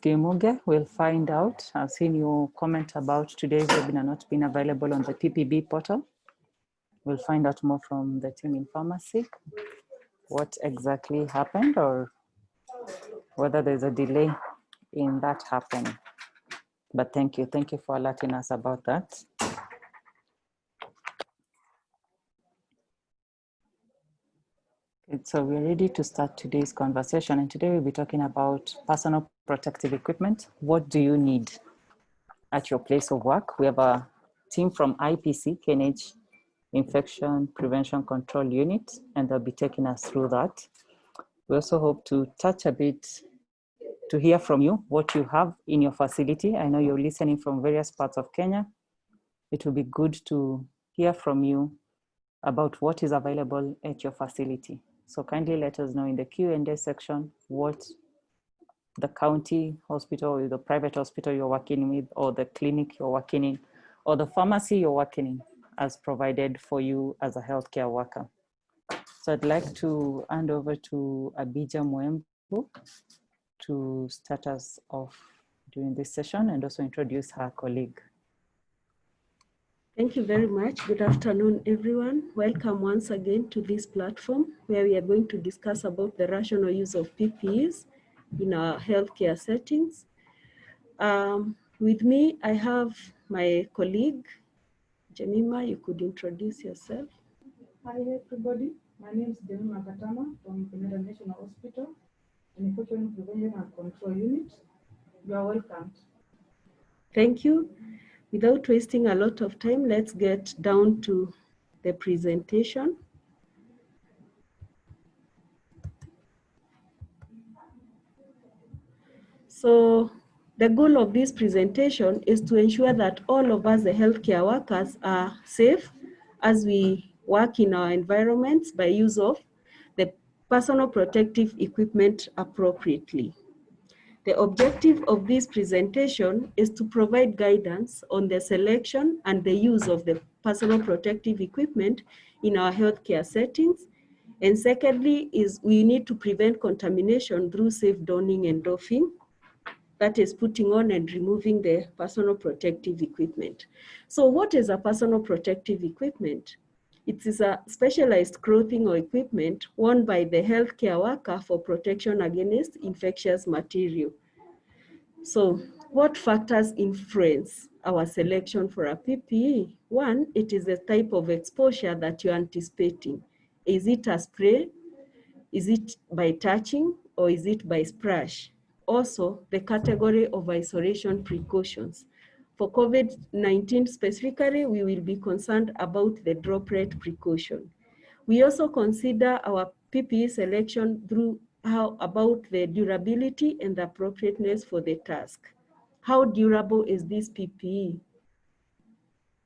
Kimuge. We'll find out. I've seen your comment about today's webinar not being available on the PPB portal. We'll find out more from the team in pharmacy, what exactly happened or whether there's a delay in that happening. But thank you for alerting us about that. So we're ready to start today's conversation, and today we'll be talking about personal protective equipment. What do you need at your place of work? We have a team from IPC, KNH Infection Prevention Control Unit, and they'll be taking us through that. We also hope to touch a bit to hear from you what you have in your facility. I know you're listening from various parts of Kenya. It will be good to hear from you about what is available at your facility. So kindly let us know in the Q&A section what the county hospital or the private hospital you're working with, or the clinic you're working in, or the pharmacy you're working in as provided for you as a healthcare worker. So I'd like to hand over to Abija Mwembu to start us off during this session and also introduce her colleague. Thank you very much. Good afternoon, everyone. Welcome once again to this platform where we are going to discuss about the rational use of PPEs in our healthcare settings. With me, I have my colleague, Jemima. You could introduce yourself. Hi, everybody. My name is Jemima Katama from Canada National Hospital, Infection Prevention and Control Unit. You are welcome. Thank you. Without wasting a lot of time, let's get down to the presentation. So the goal of this presentation is to ensure that all of us, the healthcare workers, are safe as we work in our environments by use of the personal protective equipment appropriately. The objective of this presentation is to provide guidance on the selection and the use of the personal protective equipment in our healthcare settings. And secondly, is we need to prevent contamination through safe donning and doffing. That is putting on and removing the personal protective equipment. So what is a personal protective equipment? It is a specialized clothing or equipment worn by the healthcare worker for protection against infectious material. So what factors influence our selection for a PPE? One, it is the type of exposure that you're anticipating. Is it a spray? Is it by touching, or is it by splash? Also, the category of isolation precautions. For COVID-19 specifically, we will be concerned about the droplet precaution. We also consider our PPE selection through about the durability and the appropriateness for the task. How durable is this PPE?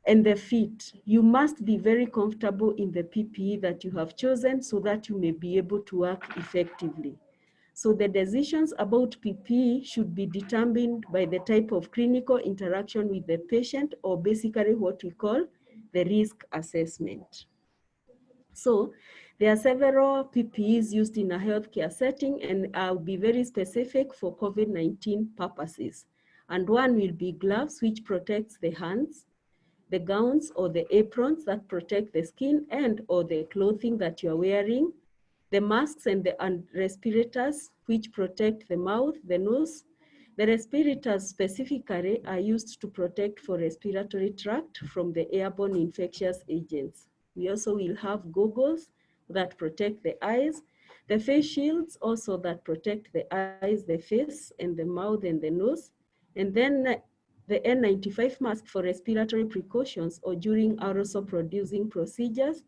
And the fit. You must be very comfortable in the PPE that you have chosen so that you may be able to work effectively. So the decisions about PPE should be determined by the type of clinical interaction with the patient, or basically what we call the risk assessment. So there are several PPEs used in a healthcare setting, and I'll be very specific for COVID-19 purposes. And one will be gloves, which protects the hands, the gowns or the aprons that protect the skin and or the clothing that you're wearing, the masks and the respirators, which protect the mouth, the nose. The respirators specifically are used to protect for respiratory tract from the airborne infectious agents. We also will have goggles that protect the eyes, the face shields also that protect the eyes, the face, and the mouth and the nose, and then the N95 mask for respiratory precautions or during aerosol producing procedures.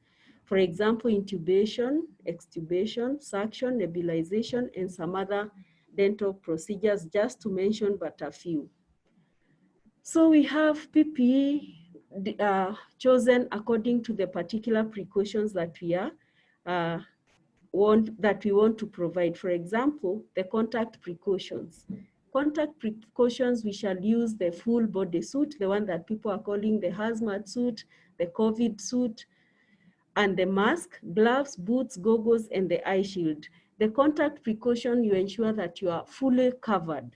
For example, intubation, extubation, suction, nebulization, and some other dental procedures, just to mention but a few. So we have PPE chosen according to the particular precautions that we want to provide. For example, the contact precautions. Contact precautions, we shall use the full body suit, the one that people are calling the hazmat suit, the COVID suit, and the mask, gloves, boots, goggles, and the eye shield. The contact precaution, you ensure that you are fully covered.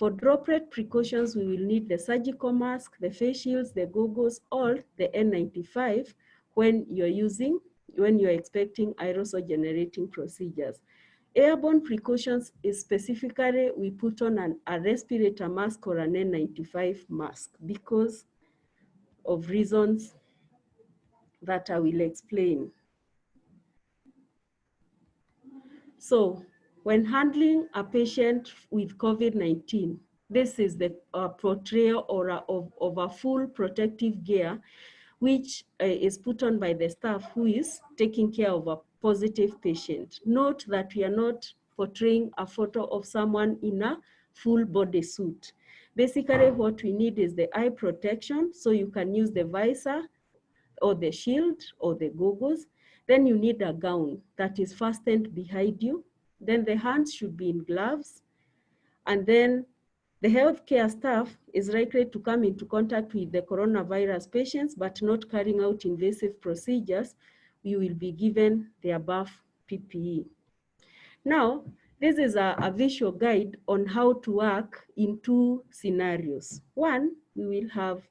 For droplet precautions, we will need the surgical mask, the face shields, the goggles, or the N95 when you're expecting aerosol generating procedures. Airborne precautions is specifically we put on a respirator mask or an N95 mask because of reasons that I will explain. So when handling a patient with COVID-19, this is the portrayal of a full protective gear, which is put on by the staff who is taking care of a positive patient. Note that we are not portraying a photo of someone in a full body suit. Basically, what we need is the eye protection, so you can use the visor or the shield or the goggles. Then you need a gown that is fastened behind you. Then the hands should be in gloves. And then the healthcare staff is likely to come into contact with the coronavirus patients, but not carrying out invasive procedures. You will be given the above PPE. Now, this is a visual guide on how to work in two scenarios. One, we will have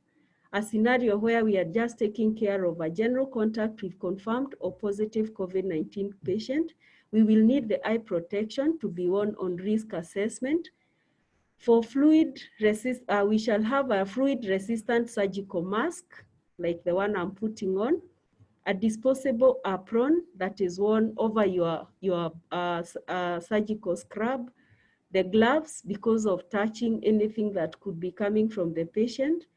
a scenario where we are just taking care of a general contact with confirmed or positive COVID-19 patient. We will need the eye protection to be worn on risk assessment. For fluid resist, we shall have a fluid resistant surgical mask, like the one I'm putting on, a disposable apron that is worn over your surgical scrub, the gloves because of touching anything that could be coming from the patient.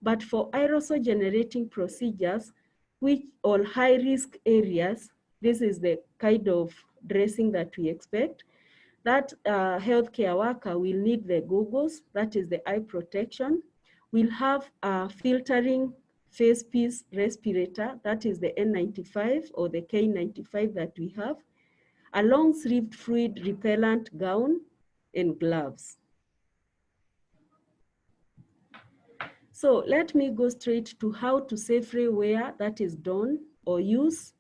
But for aerosol generating procedures, which all high risk areas, this is the kind of dressing that we expect. That healthcare worker will need the goggles, that is the eye protection. We'll have a filtering face piece respirator, that is the N95 or the K95 that we have, a long sleeved fluid repellent gown, and gloves. So let me go straight to how to safely wear, that is don or use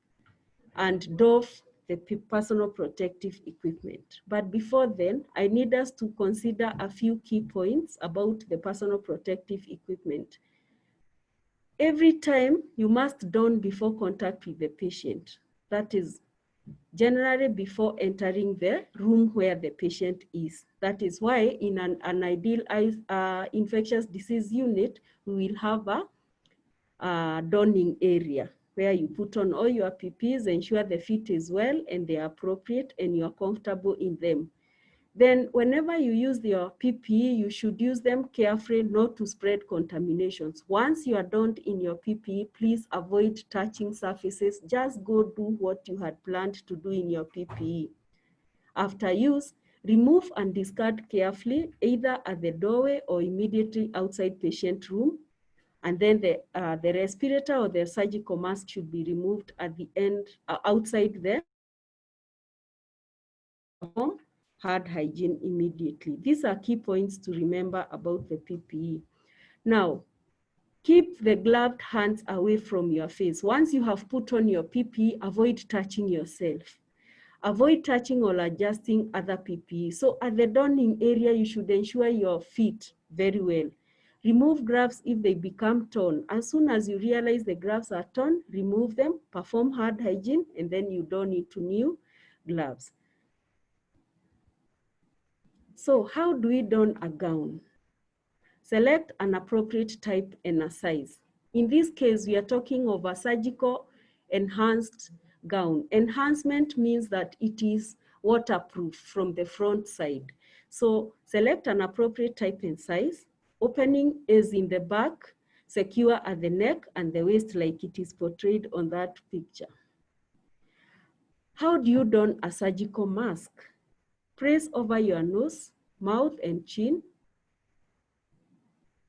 and doff the personal protective equipment. But before then, I need us to consider a few key points about the personal protective equipment. Every time you must don before contact with the patient. That is generally before entering the room where the patient is. That is why in an ideal infectious disease unit, we will have a donning area where you put on all your PPEs, ensure the fit is well and they are appropriate and you are comfortable in them. Then whenever you use your PPE, you should use them carefully not to spread contaminations. Once you are donned in your PPE, please avoid touching surfaces. Just go do what you had planned to do in your PPE. After use, remove and discard carefully, either at the doorway or immediately outside patient room. And then the respirator or the surgical mask should be removed at the end, outside there. Perform hard hygiene immediately. These are key points to remember about the PPE. Now, keep the gloved hands away from your face. Once you have put on your PPE, avoid touching yourself. Avoid touching or adjusting other PPE. So at the donning area, you should ensure your feet very well. Remove gloves if they become torn. As soon as you realize the gloves are torn, remove them, perform hard hygiene, and then you don into new gloves. So how do we don a gown? Select an appropriate type and a size. In this case, we are talking of a surgical enhanced gown. Enhancement means that it is waterproof from the front side. So select an appropriate type and size. Opening is in the back, secure at the neck and the waist like it is portrayed on that picture. How do you don a surgical mask? Press over your nose, mouth, and chin.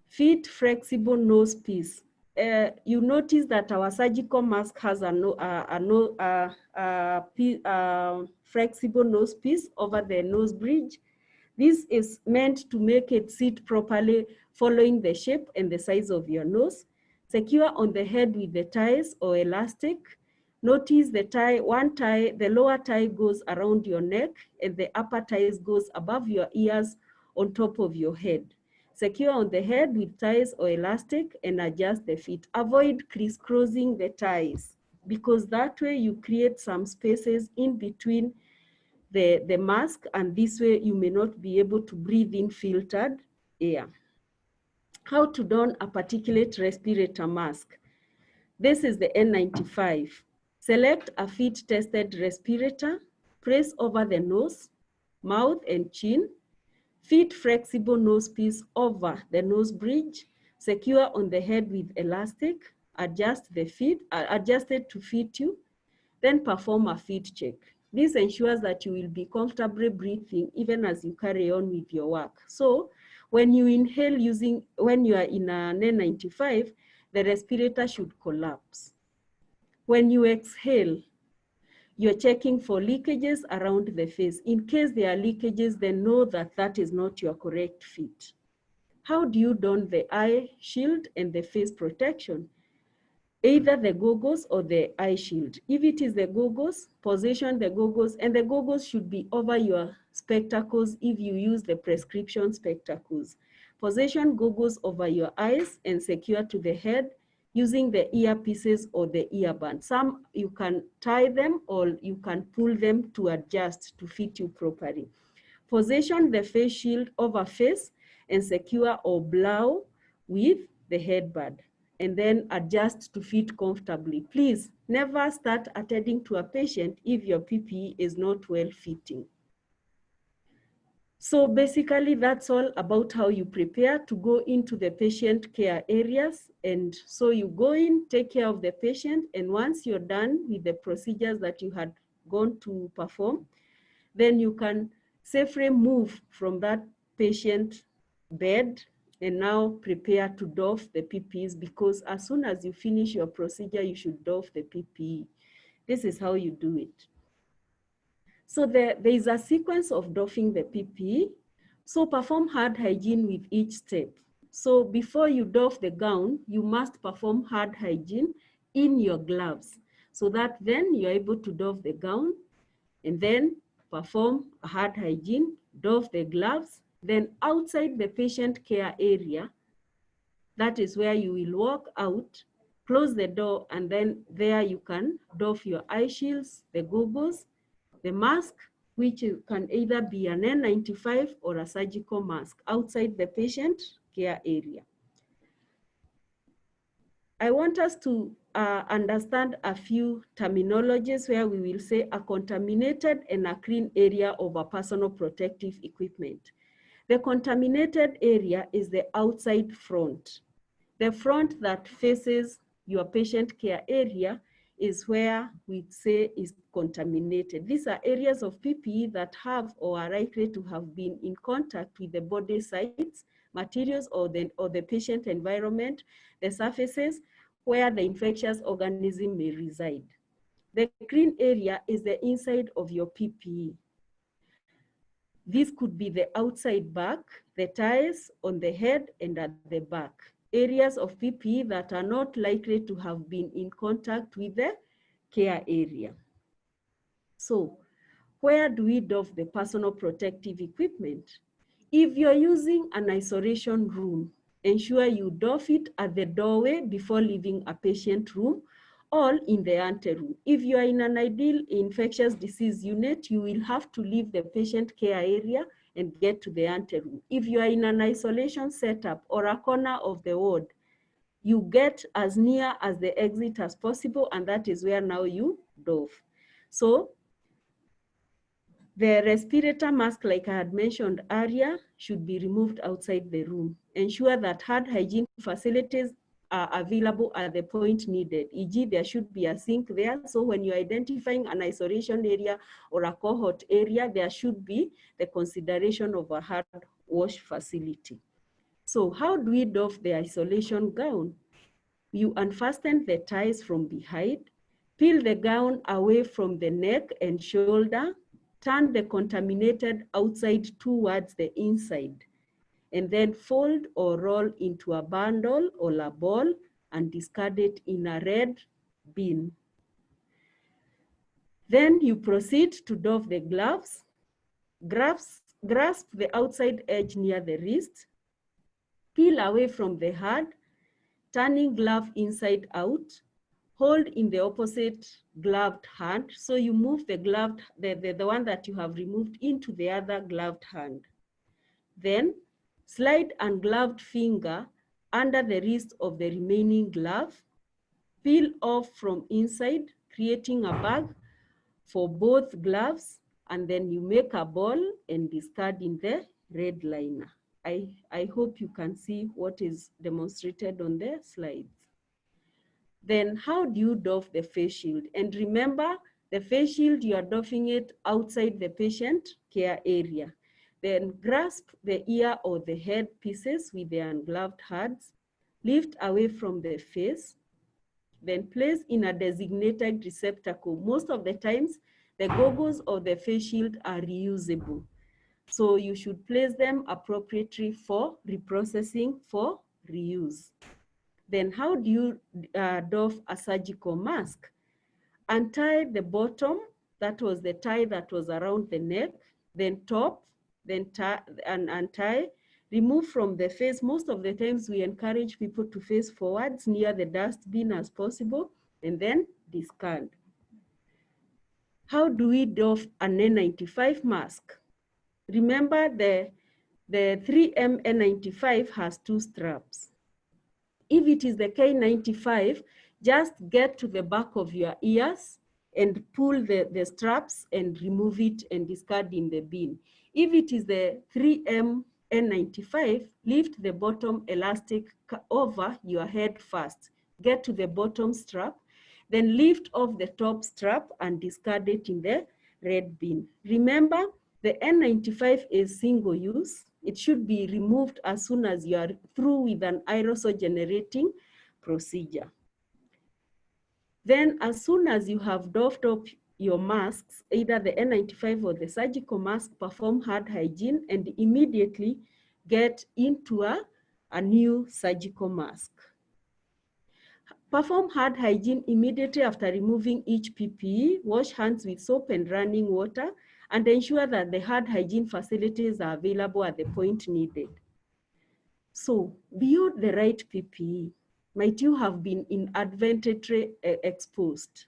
Fit flexible nose piece. You notice that our surgical mask has a flexible nose piece over the nose bridge. This is meant to make it sit properly, following the shape and the size of your nose. Secure on the head with the ties or elastic. Notice the tie, one tie, the lower tie goes around your neck and the upper ties goes above your ears on top of your head. Secure on the head with ties or elastic and adjust the feet. Avoid crisscrossing the ties because that way you create some spaces in between the mask, and this way you may not be able to breathe in filtered air. How to don a particulate respirator mask. This is the N95. Select a fit-tested respirator, press over the nose, mouth, and chin. Fit flexible nose piece over the nose bridge, secure on the head with elastic, adjust it to fit you, then perform a fit check. This ensures that you will be comfortably breathing even as you carry on with your work. So when you inhale when you are in an N95, the respirator should collapse. When you exhale, you're checking for leakages around the face. In case there are leakages, then know that that is not your correct fit. How do you don the eye shield and the face protection? Either the goggles or the eye shield. If it is the goggles, position the goggles, and the goggles should be over your spectacles if you use the prescription spectacles. Position goggles over your eyes and secure to the head using the earpieces or the earband. Some you can tie them or you can pull them to adjust to fit you properly. Position the face shield over face and secure or blow with the headband, and then adjust to fit comfortably. Please never start attending to a patient if your PPE is not well fitting. So basically that's all about how you prepare to go into the patient care areas. And so you go in, take care of the patient, and once you're done with the procedures that you had gone to perform, then you can safely move from that patient bed and now prepare to doff the PPEs, because as soon as you finish your procedure, you should doff the PPE. This is how you do it. So there is a sequence of doffing the PPE. So perform hand hygiene with each step. So before you doff the gown, you must perform hand hygiene in your gloves so that then you're able to doff the gown, and then perform a hand hygiene, doff the gloves. Then outside the patient care area, that is where you will walk out, close the door, and then there you can doff your eye shields, the goggles, the mask, which can either be an N95 or a surgical mask outside the patient care area. I want us to understand a few terminologies where we will say a contaminated and a clean area of a personal protective equipment. The contaminated area is the outside front. The front that faces your patient care area is where we say is contaminated. These are areas of PPE that have or are likely to have been in contact with the body sites, materials, or the patient environment, the surfaces where the infectious organism may reside. The clean area is the inside of your PPE. This could be the outside back, the ties on the head and at the back. Areas of PPE that are not likely to have been in contact with the care area. So, where do we doff the personal protective equipment? If you're using an isolation room, ensure you doff it at the doorway before leaving a patient room or in the anteroom. If you are in an ideal infectious disease unit, you will have to leave the patient care area and get to the anteroom. If you are in an isolation setup or a corner of the ward, you get as near as the exit as possible, and that is where now you doff. So the respirator mask, like I had mentioned earlier, should be removed outside the room. Ensure that hand hygiene facilities are available at the point needed, e.g. there should be a sink there. So when you're identifying an isolation area or a cohort area, there should be the consideration of a hand wash facility. So how do we doff the isolation gown? You unfasten the ties from behind, peel the gown away from the neck and shoulder, turn the contaminated outside towards the inside, and then fold or roll into a bundle or a ball and discard it in a red bin. Then you proceed to doff the gloves. Gloves grasp the outside edge near the wrist, peel away from the heart, turning glove inside out, hold in the opposite gloved hand. So you move the gloved, the one that you have removed into the other gloved hand. Then slide ungloved finger under the wrist of the remaining glove, peel off from inside, creating a bag for both gloves, and then you make a ball and discard in the red liner. I hope you can see what is demonstrated on the slides. Then how do you doff the face shield? And remember, the face shield, you are doffing it outside the patient care area. Then grasp the ear or the head pieces with the ungloved hands, lift away from the face, then place in a designated receptacle. Most of the times, the goggles or the face shield are reusable. So you should place them appropriately for reprocessing for reuse. Then how do you doff a surgical mask? Untie the bottom, that was the tie that was around the neck, then top, then tie and untie, remove from the face. Most of the times we encourage people to face forwards near the dustbin as possible, and then discard. How do we doff an N95 mask? Remember the 3M N95 has 2 straps. If it is the K95, just get to the back of your ears and pull the straps and remove it and discard in the bin. If it is the 3M N95, lift the bottom elastic over your head first. Get to the bottom strap, then lift off the top strap and discard it in the red bin. Remember, the N95 is single use. It should be removed as soon as you are through with an aerosol generating procedure. Then as soon as you have doffed up your masks, either the N95 or the surgical mask, perform hard hygiene and immediately get into a new surgical mask. Perform hard hygiene immediately after removing each PPE, wash hands with soap and running water, and ensure that the hard hygiene facilities are available at the point needed. So, beyond the right PPE, might you have been inadvertently exposed?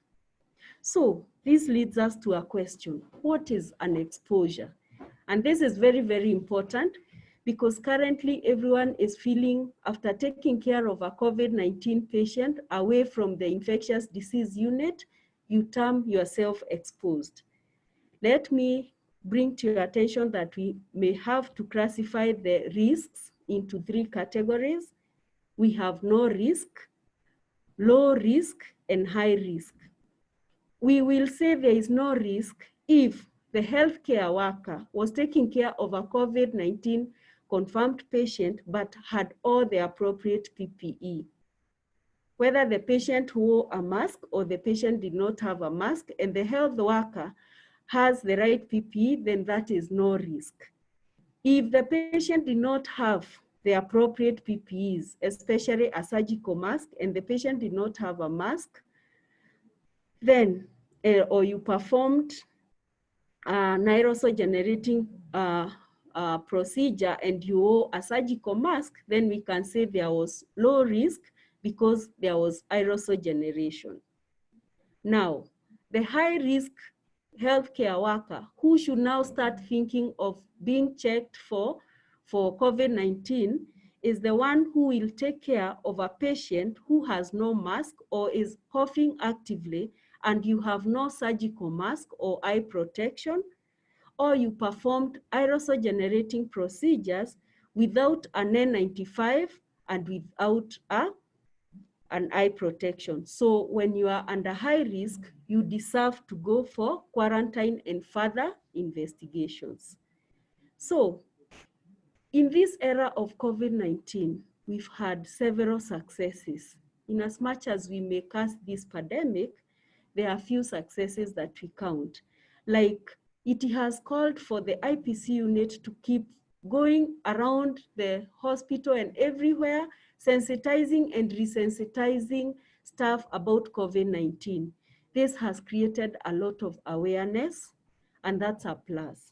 So, this leads us to a question: what is an exposure? And this is very, very important because currently everyone is feeling, after taking care of a COVID-19 patient away from the infectious disease unit, you term yourself exposed. Let me bring to your attention that we may have to classify the risks into 3 categories. We have no risk, low risk, and high risk. We will say there is no risk if the healthcare worker was taking care of a COVID-19 confirmed patient but had all the appropriate PPE. Whether the patient wore a mask or the patient did not have a mask and the health worker has the right PPE, then that is no risk. If the patient did not have the appropriate PPEs, especially a surgical mask, and the patient did not have a mask, then, or you performed an aerosol generating procedure and you wore a surgical mask, then we can say there was low risk because there was aerosol generation. Now, the high risk healthcare worker who should now start thinking of being checked for COVID-19 is the one who will take care of a patient who has no mask or is coughing actively and you have no surgical mask or eye protection, or you performed aerosol generating procedures without an N95 and without an eye protection. So when you are under high risk, you deserve to go for quarantine and further investigations. So in this era of COVID-19, we've had several successes. In as much as we may curse this pandemic, there are few successes that we count. Like, it has called for the IPC unit to keep going around the hospital and everywhere, sensitizing and resensitizing staff about COVID-19. This has created a lot of awareness, and that's a plus.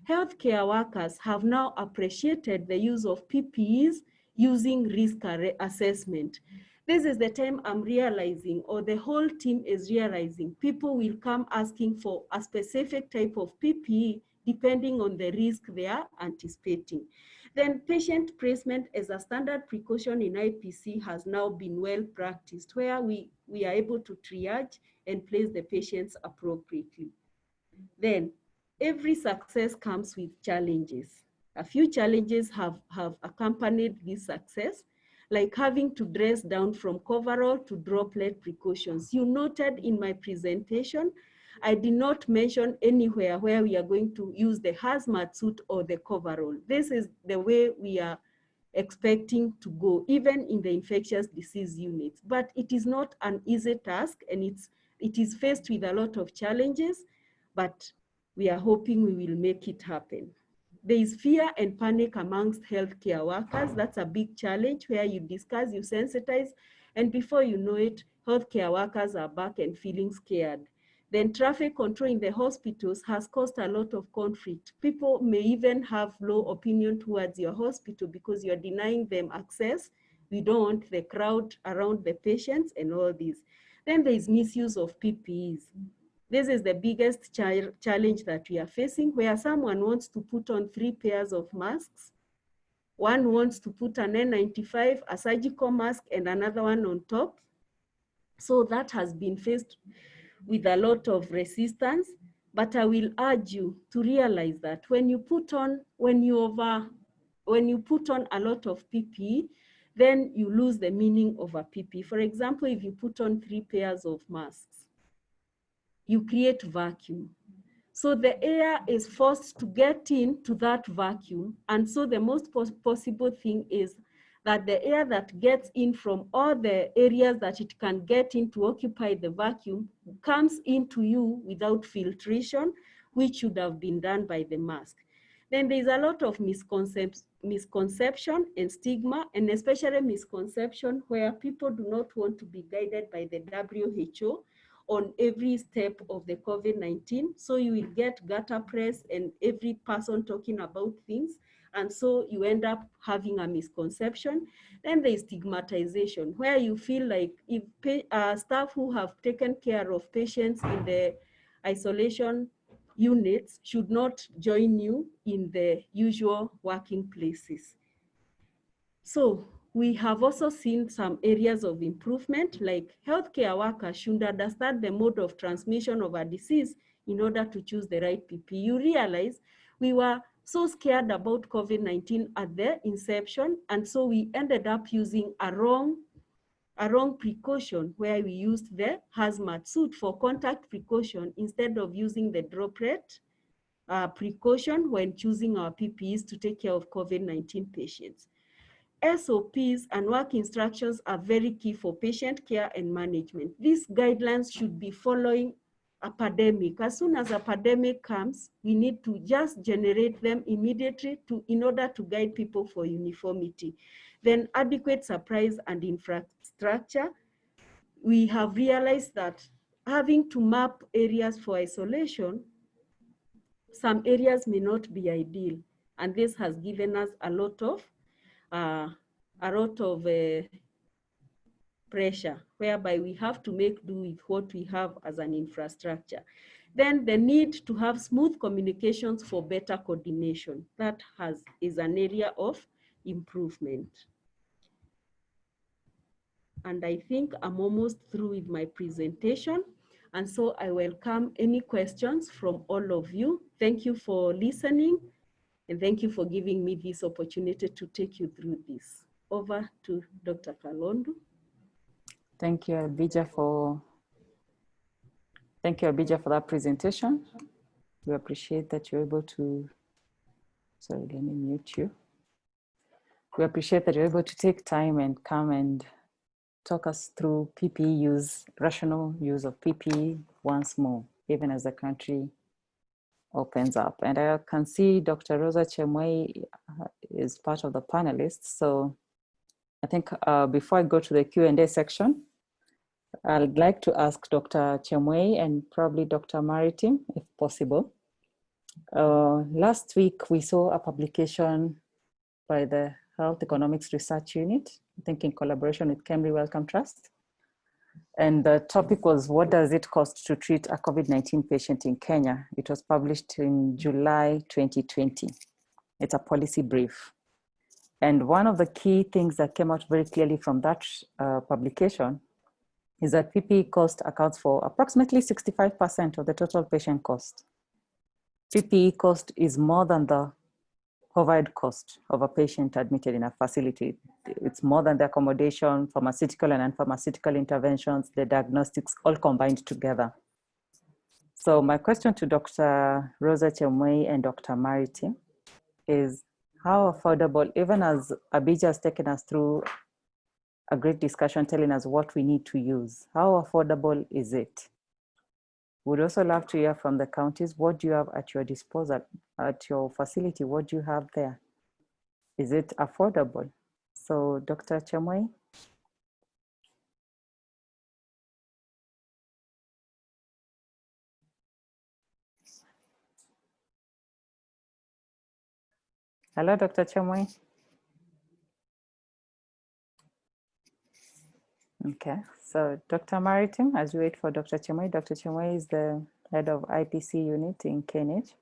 healthcare workers have now appreciated the use of PPEs using risk assessment. This is the time I'm realizing, or the whole team is realizing, people will come asking for a specific type of PPE depending on the risk they are anticipating. Then patient placement as a standard precaution in IPC has now been well practiced, where we are able to triage and place the patients appropriately. Then every success comes with challenges. A few challenges have accompanied this success, like having to dress down from coverall to droplet precautions. You noted in my presentation, I did not mention anywhere where we are going to use the hazmat suit or the coverall. This is the way we are expecting to go, even in the infectious disease units. But it is not an easy task, and it is faced with a lot of challenges, but we are hoping we will make it happen. There is fear and panic amongst healthcare workers. That's a big challenge, where you discuss, you sensitize, and before you know it, healthcare workers are back and feeling scared. Then traffic control in the hospitals has caused a lot of conflict. People may even have low opinion towards your hospital because you're denying them access. We don't want the crowd around the patients and all this. Then there is misuse of PPEs. This is the biggest challenge that we are facing, where someone wants to put on 3 pairs of masks. One wants to put an N95, a surgical mask, and another one on top. So that has been faced with a lot of resistance, but I will urge you to realize that when you put on a lot of PPE, then you lose the meaning of a PPE. For example, if you put on 3 pairs of masks, you create vacuum. So the air is forced to get into that vacuum. And so the most possible thing is that the air that gets in from all the areas that it can get in to occupy the vacuum comes into you without filtration, which should have been done by the mask. Then there's a lot of misconception and stigma, and especially misconception where people do not want to be guided by the WHO on every step of the COVID-19. So you will get gutter press and every person talking about things. And so you end up having a misconception. Then there is stigmatization, where you feel like if staff who have taken care of patients in the isolation units should not join you in the usual working places. So we have also seen some areas of improvement, like healthcare workers should understand the mode of transmission of a disease in order to choose the right PPE. You realize we were so scared about COVID-19 at the inception, and so we ended up using a wrong precaution, where we used the hazmat suit for contact precaution instead of using the droplet precaution when choosing our PPEs to take care of COVID-19 patients. SOPs and work instructions are very key for patient care and management. These guidelines should be following a pandemic. As soon as a pandemic comes, we need to just generate them immediately in order to guide people for uniformity. Then adequate supplies and infrastructure. We have realized that having to map areas for isolation, some areas may not be ideal, and this has given us a lot of pressure, whereby we have to make do with what we have as an infrastructure. Then the need to have smooth communications for better coordination. That is an area of improvement. And I think I'm almost through with my presentation. And so I welcome any questions from all of you. Thank you for listening, and thank you for giving me this opportunity to take you through this. Over to Dr. Kalondu. Thank you, Abija, for that presentation. We appreciate that you're able to, sorry, let me mute you. We appreciate that you're able to take time and come and talk us through PPE use, rational use of PPE once more, even as the country opens up. And I can see Dr. Rosa Chemwei is part of the panelists. So I think before I go to the Q&A section, I'd like to ask Dr. Chemwei and probably Dr. Maritim, if possible, Last week, we saw a publication by the Health Economics Research Unit, I think in collaboration with Cambridge Wellcome Trust. And the topic was, what does it cost to treat a COVID-19 patient in Kenya? It was published in July 2020. It's a policy brief. And one of the key things that came out very clearly from that publication is that PPE cost accounts for approximately 65% of the total patient cost. PPE cost is more than the covered cost of a patient admitted in a facility. It's more than the accommodation, pharmaceutical and non-pharmaceutical interventions, the diagnostics, all combined together. So my question to Dr. Rosa Chemwei and Dr. Mariti is, how affordable, even as Abija has taken us through a great discussion telling us what we need to use, how affordable is it? We'd also love to hear from the counties. What do you have at your disposal, at your facility? What do you have there? Is it affordable? So Dr. Chemwei. Hello, Dr. Chemwei. Okay, so Dr. Maritim, as we wait for Dr. Chemwei is the head of IPC unit in KNH.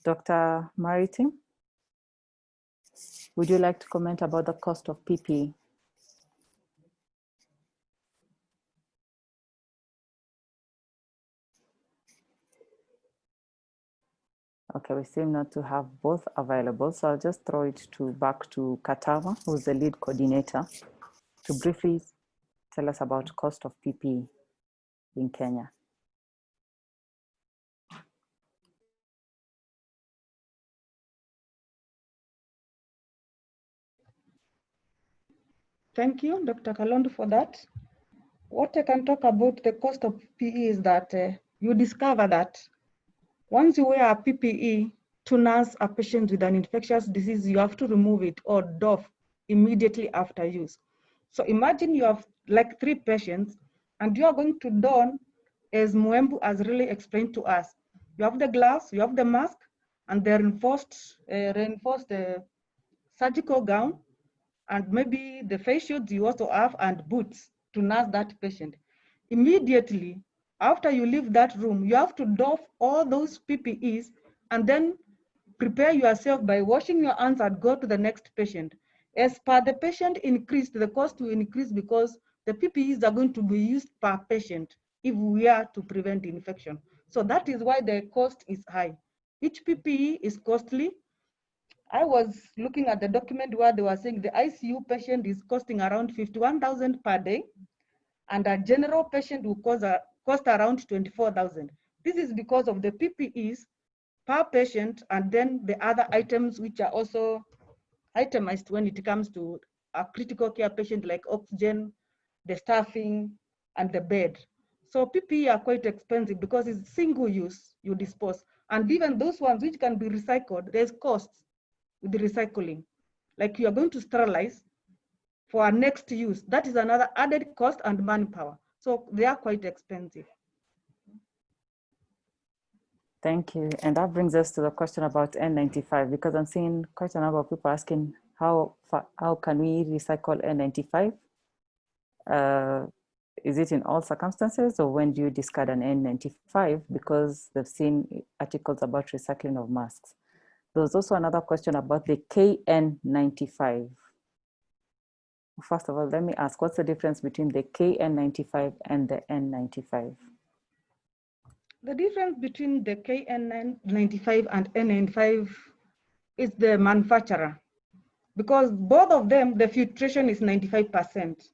Dr. Maritim, would you like to comment about the cost of PPE? Okay, we seem not to have both available, so I'll just throw it back to Katama, who's the lead coordinator, to briefly tell us about cost of PPE in Kenya. Thank you, Dr. Kalondo, for that. What I can talk about the cost of PPE is that you discover that once you wear a PPE to nurse a patient with an infectious disease, you have to remove it or doff immediately after use. So imagine you have like 3 patients and you are going to don, as Muembu has really explained to us. You have the gloves, you have the mask, and the reinforced surgical gown, and maybe the face shields you also have, and boots to nurse that patient. Immediately after you leave that room, you have to doff all those PPEs and then prepare yourself by washing your hands and go to the next patient. As per the patient increased, the cost will increase because the PPEs are going to be used per patient if we are to prevent infection. So that is why the cost is high. Each PPE is costly. I was looking at the document where they were saying the ICU patient is costing around 51,000 per day, and a general patient will cost around 24,000. This is because of the PPEs per patient, and then the other items which are also itemized when it comes to a critical care patient, like oxygen, the staffing, and the bed. So PPE are quite expensive because it's single use, you dispose. And even those ones which can be recycled, there's costs with the recycling. Like you are going to sterilize for our next use. That is another added cost and manpower. So they are quite expensive. Thank you. And that brings us to the question about N95, because I'm seeing quite a number of people asking how can we recycle N95? Is it in all circumstances, or when do you discard an N95? Because they've seen articles about recycling of masks. There's also another question about the KN95. First of all, let me ask, what's the difference between the KN95 and the N95? The difference between the KN95 and N95 is the manufacturer, because both of them, the filtration is 95%.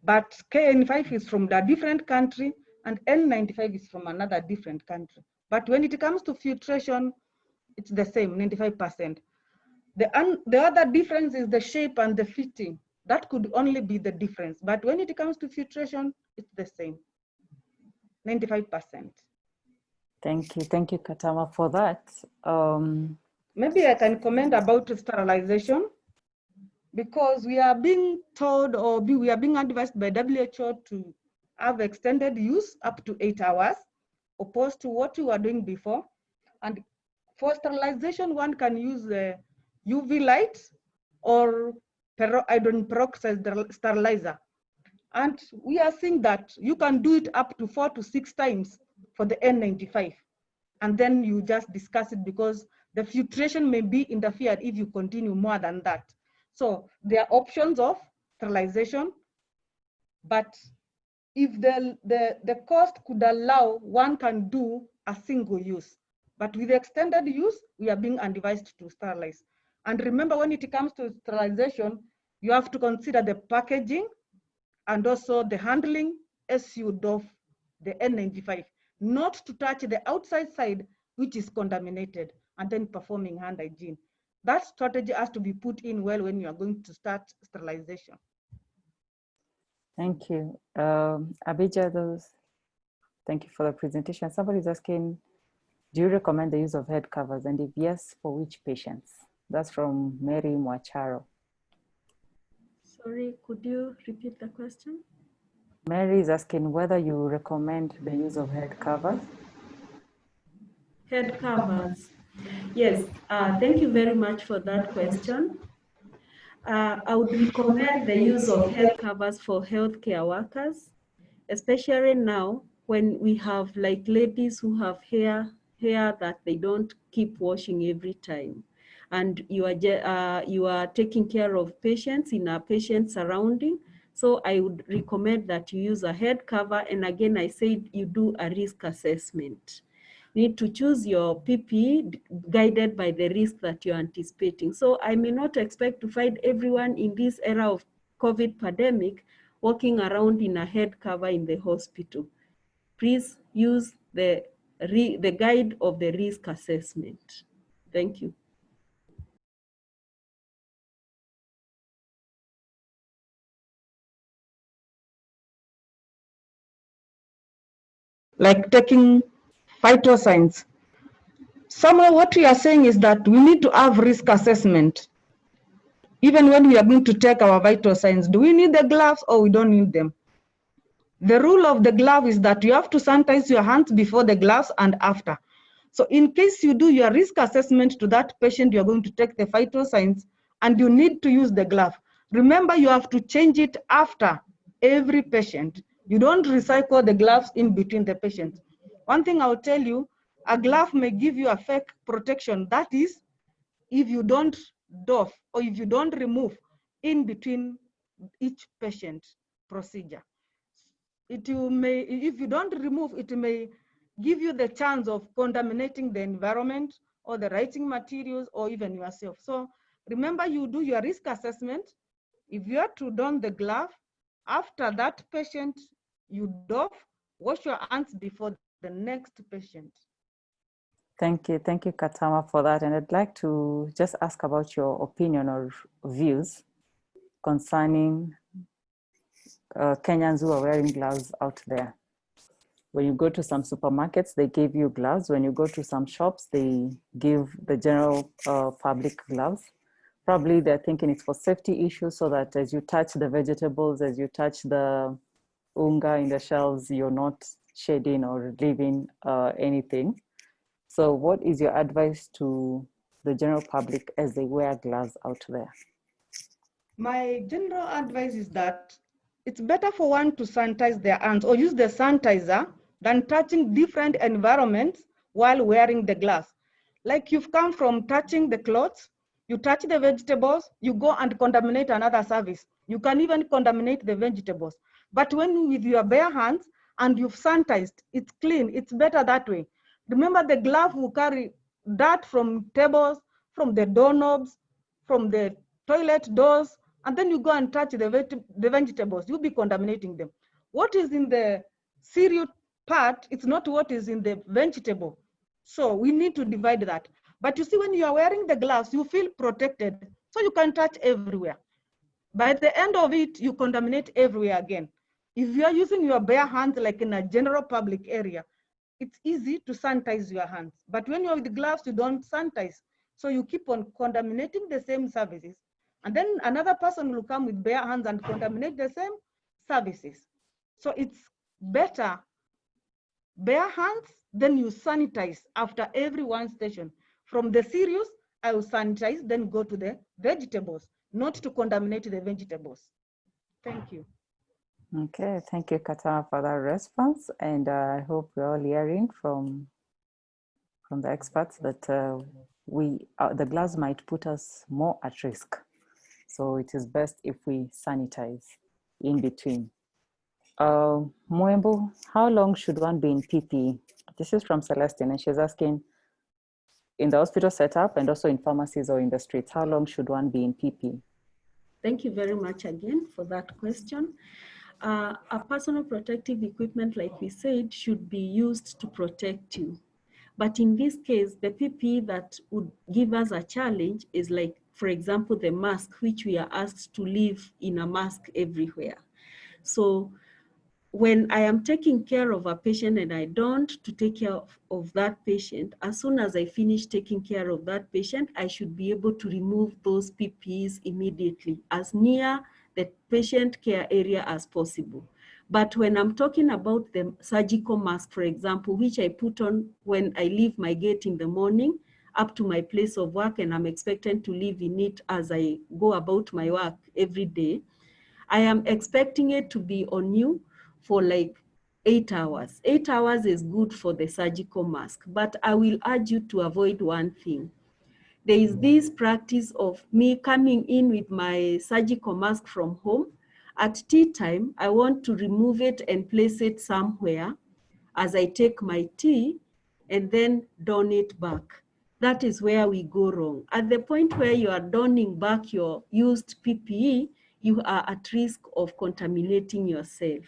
But KN5 is from a different country and N95 is from another different country. But when it comes to filtration, it's the same, 95%. The other difference is the shape and the fitting. That could only be the difference. But when it comes to filtration, it's the same, 95%. Thank you, Katama, for that. Maybe I can comment about sterilization, because we are being told, or we are being advised by WHO to have extended use up to 8 hours, opposed to what we were doing before. And for sterilization, one can use UV light or iodine peroxide sterilizer. And we are seeing that you can do it up to 4 to 6 times for the N95. And then you just discuss it because the filtration may be interfered if you continue more than that. So there are options of sterilization, but if the cost could allow, one can do a single use. But with extended use, we are being advised to sterilize. And remember, when it comes to sterilization, you have to consider the packaging and also the handling as you doff the N95, not to touch the outside side, which is contaminated, and then performing hand hygiene. That strategy has to be put in well when you are going to start sterilization. Thank you. Abija, thank you for the presentation. Somebody's asking, do you recommend the use of head covers? And if yes, for which patients? That's from Mary Mwacharo. Sorry, could you repeat the question? Mary is asking whether you recommend the use of head covers. Head covers. Yes, thank you very much for that question. I would recommend the use of head covers for healthcare workers, especially now when we have like ladies who have hair that they don't keep washing every time. And you are taking care of patients in a patient surrounding. So I would recommend that you use a head cover. And again, I said you do a risk assessment. You need to choose your PPE guided by the risk that you're anticipating. So I may not expect to find everyone in this era of COVID pandemic walking around in a head cover in the hospital. Please use the guide of the risk assessment. Thank you. Like taking phytosigns. Somehow what we are saying is that we need to have risk assessment. Even when we are going to take our vital signs, do we need the gloves or we don't need them? The rule of the glove is that you have to sanitize your hands before the gloves and after. So in case you do your risk assessment to that patient, you're going to take the vital signs and you need to use the glove. Remember, you have to change it after every patient. You don't recycle the gloves in between the patients. One thing I'll tell you, a glove may give you a fake protection. That is, if you don't doff or if you don't remove in between each patient procedure. If you don't remove, it may give you the chance of contaminating the environment or the writing materials or even yourself. So remember, you do your risk assessment. If you are to don the glove, after that patient, you doff, wash your hands before the next patient. Thank you, Katama, for that. And I'd like to just ask about your opinion or views concerning Kenyans who are wearing gloves out there. When you go to some supermarkets, they give you gloves. When you go to some shops, they give the general public gloves. Probably they're thinking it's for safety issues, so that as you touch the vegetables, as you touch the unga in the shelves, you're not shedding or leaving anything. So what is your advice to the general public as they wear gloves out there? My general advice is that it's better for one to sanitize their hands or use the sanitizer than touching different environments while wearing the gloves. Like you've come from touching the clothes, you touch the vegetables, you go and contaminate another service. You can even contaminate the vegetables. But when with your bare hands and you've sanitized, it's clean, it's better that way. Remember, the glove will carry dirt from tables, from the doorknobs, from the toilet doors, and then you go and touch the vegetables, you'll be contaminating them. What is in the cereal part, it's not what is in the vegetable. So we need to divide that. But you see, when you are wearing the gloves, you feel protected, so you can touch everywhere. By the end of it, you contaminate everywhere again. If you are using your bare hands, like in a general public area, it's easy to sanitize your hands. But when you're with the gloves, you don't sanitize. So you keep on contaminating the same services. And then another person will come with bare hands and contaminate the same services. So it's better bare hands, then you sanitize after every one station. From the cereals, I will sanitize, then go to the vegetables, not to contaminate the vegetables. Thank you. Okay, thank you, Katara, for that response. And I hope we're all hearing from the experts that the gloves might put us more at risk. So it is best if we sanitize in between. Moembo, how long should one be in PPE? This is from Celestine, and she's asking, in the hospital setup and also in pharmacies or in the streets, how long should one be in PPE? Thank you very much again for that question. A personal protective equipment, like we said, should be used to protect you. But in this case, the PPE that would give us a challenge is like, for example, the mask, which we are asked to leave in a mask everywhere. So when I am taking care of a patient and I don't to take care of that patient, as soon as I finish taking care of that patient, I should be able to remove those PPEs immediately as near the patient care area as possible. But when I'm talking about the surgical mask, for example, which I put on when I leave my gate in the morning up to my place of work, and I'm expected to live in it as I go about my work every day, I am expecting it to be on you for like 8 hours. 8 hours is good for the surgical mask, but I will urge you to avoid one thing. There is this practice of me coming in with my surgical mask from home. At tea time, I want to remove it and place it somewhere as I take my tea and then don it back. That is where we go wrong. At the point where you are donning back your used PPE, you are at risk of contaminating yourself.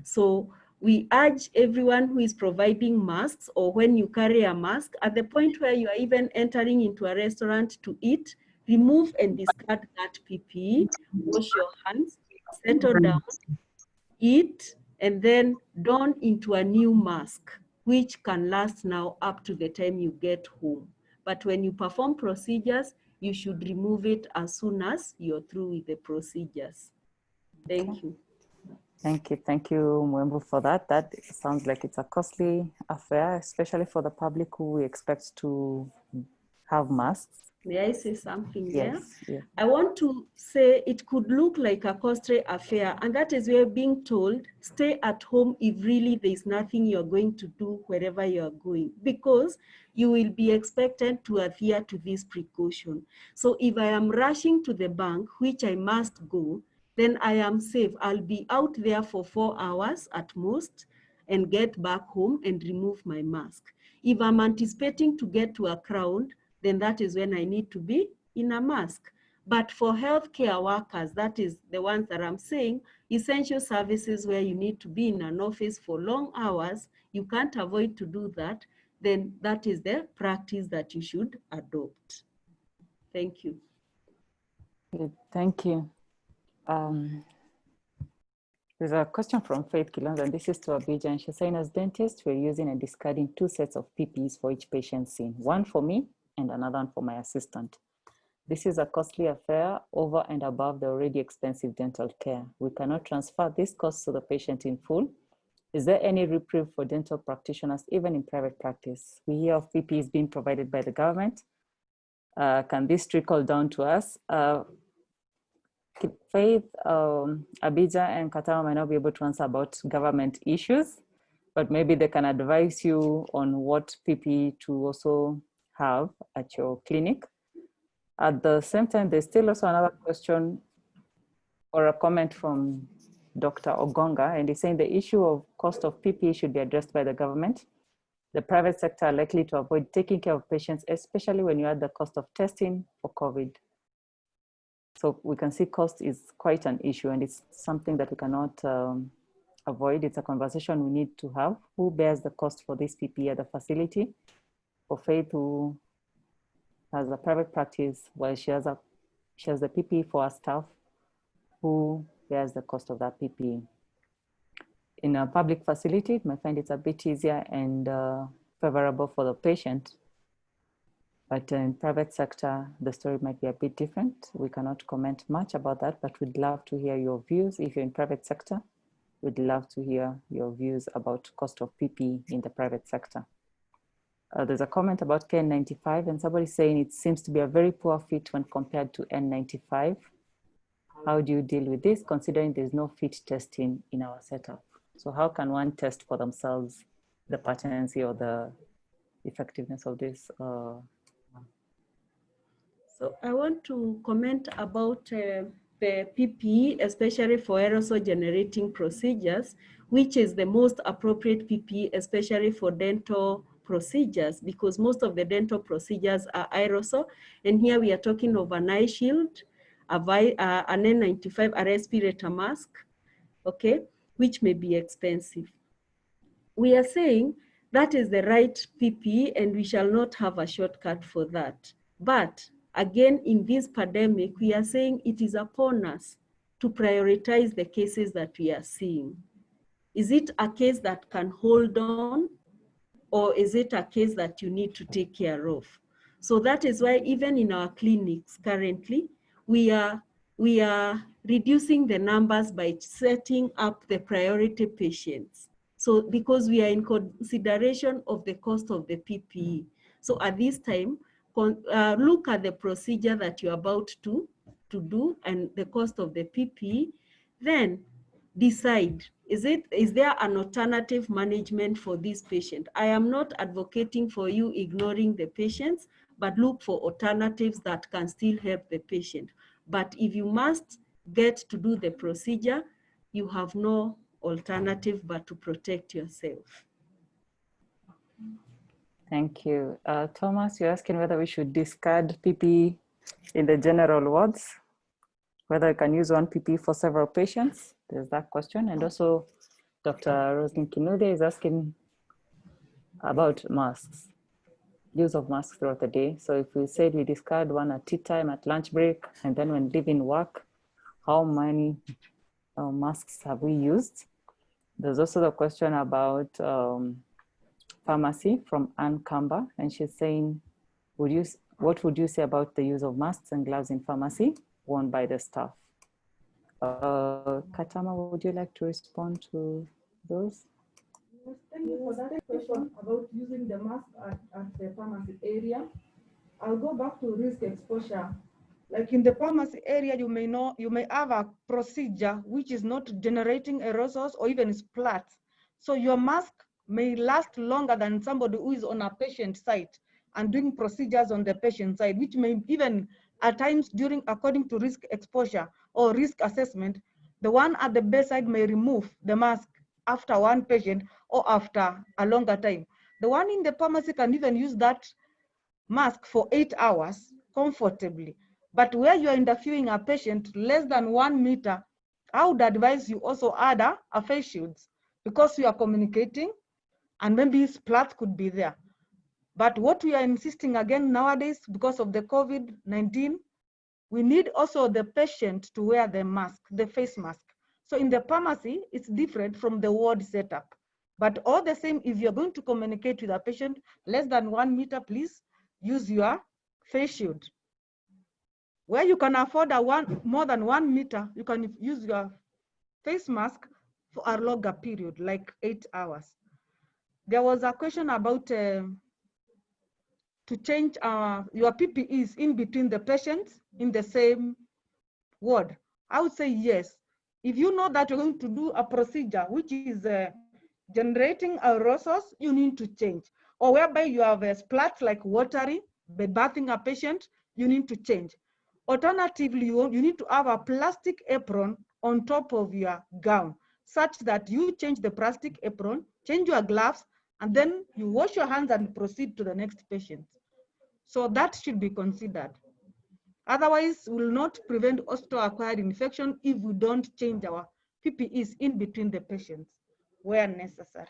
So we urge everyone who is providing masks, or when you carry a mask, at the point where you are even entering into a restaurant to eat, remove and discard that PPE, wash your hands, settle down, eat, and then don into a new mask, which can last now up to the time you get home. But when you perform procedures, you should remove it as soon as you're through with the procedures. Thank you. Thank you, Mwembu, for that. That sounds like it's a costly affair, especially for the public who we expect to have masks. May I say something there? Yes, yeah. I want to say it could look like a costly affair, and that is where being told, stay at home if really there's nothing you're going to do wherever you're going, because you will be expected to adhere to this precaution. So if I am rushing to the bank, which I must go, then I am safe. I'll be out there for 4 hours at most and get back home and remove my mask. If I'm anticipating to get to a crowd, then that is when I need to be in a mask. But for healthcare workers, that is the ones that I'm saying, essential services where you need to be in an office for long hours, you can't avoid to do that, then that is the practice that you should adopt. Thank you. Good, thank you. There's a question from Faith Kilonzo, and this is to Abija, and she's saying, as dentists, we're using and discarding 2 sets of PPEs for each patient seen, one for me and another one for my assistant. This is a costly affair over and above the already expensive dental care. We cannot transfer this cost to the patient in full. Is there any reprieve for dental practitioners, even in private practice? We hear of PPEs being provided by the government. Can this trickle down to us? Faith, Abija, and Katara might not be able to answer about government issues, but maybe they can advise you on what PPE to also have at your clinic. At the same time, there's still also another question or a comment from Dr. Ogonga, and he's saying the issue of cost of PPE should be addressed by the government. The private sector are likely to avoid taking care of patients, especially when you add the cost of testing for COVID. So we can see cost is quite an issue, and it's something that we cannot avoid. It's a conversation we need to have. Who bears the cost for this PPE at the facility? For Faith, who has a private practice, while she has the PPE for her staff, who bears the cost of that PPE? In a public facility, you might find it's a bit easier and favorable for the patient. But in private sector, the story might be a bit different. We cannot comment much about that, but we'd love to hear your views. If you're in private sector, We'd love to hear your views about cost of PPE in the private sector. There's a comment about N95 and somebody saying it seems to be a very poor fit when compared to N95. How do you deal with this, considering there's no fit testing in our setup? So how can one test for themselves the patency or the effectiveness of this? So I want to comment about the PPE, especially for aerosol generating procedures, which is the most appropriate PPE, especially for dental procedures, because most of the dental procedures are aerosol. And here we are talking of an eye shield, an N95, a respirator mask, okay, which may be expensive. We are saying that is the right PPE and we shall not have a shortcut for that. But again, in this pandemic, we are saying it is upon us to prioritize the cases that we are seeing. Is it a case that can hold on, or is it a case that you need to take care of? So that is why even in our clinics currently, we are reducing the numbers by setting up the priority patients. So because we are in consideration of the cost of the PPE. So at this time, look at the procedure that you're about to do and the cost of the PPE, then decide, is there an alternative management for this patient? I am not advocating for you ignoring the patients, but look for alternatives that can still help the patient. But if you must get to do the procedure, you have no alternative but to protect yourself. Thank you. Thomas, you're asking whether we should discard PPE in the general wards, whether you can use one PPE for several patients. There's that question. And also Dr. Roslyn Kinude is asking about masks, use of masks throughout the day. So if we said we discard one at tea time, at lunch break, and then when leaving work, how many masks have we used? There's also the question about pharmacy from Ann Kamba, and she's saying, what would you say about the use of masks and gloves in pharmacy worn by the staff? Katama, would you like to respond to those? Yes, thank you for that question about using the mask at the pharmacy area. I'll go back to risk exposure. Like in the pharmacy area, you may have a procedure which is not generating aerosols or even splats. So your mask may last longer than somebody who is on a patient site and doing procedures on the patient side, which may even at times according to risk exposure or risk assessment, the one at the bedside may remove the mask after one patient or after a longer time. The one in the pharmacy can even use that mask for 8 hours comfortably. But where you are interviewing a patient less than 1 meter, I would advise you also add a face shield because you are communicating and maybe splats could be there. But what we are insisting again nowadays, because of the COVID-19, we need also the patient to wear the mask, the face mask. So in the pharmacy, it's different from the ward setup. But all the same, if you're going to communicate with a patient less than 1 meter, please use your face shield. Where you can afford more than 1 meter, you can use your face mask for a longer period, like 8 hours. There was a question about to change your PPEs in between the patients in the same ward. I would say yes. If you know that you're going to do a procedure which is generating aerosols, you need to change. Or whereby you have a splat like watery, bathing a patient, you need to change. Alternatively, you need to have a plastic apron on top of your gown, such that you change the plastic apron, change your gloves, and then you wash your hands and proceed to the next patient. So that should be considered. Otherwise, we will not prevent osteoacquired infection if we don't change our PPEs in between the patients where necessary.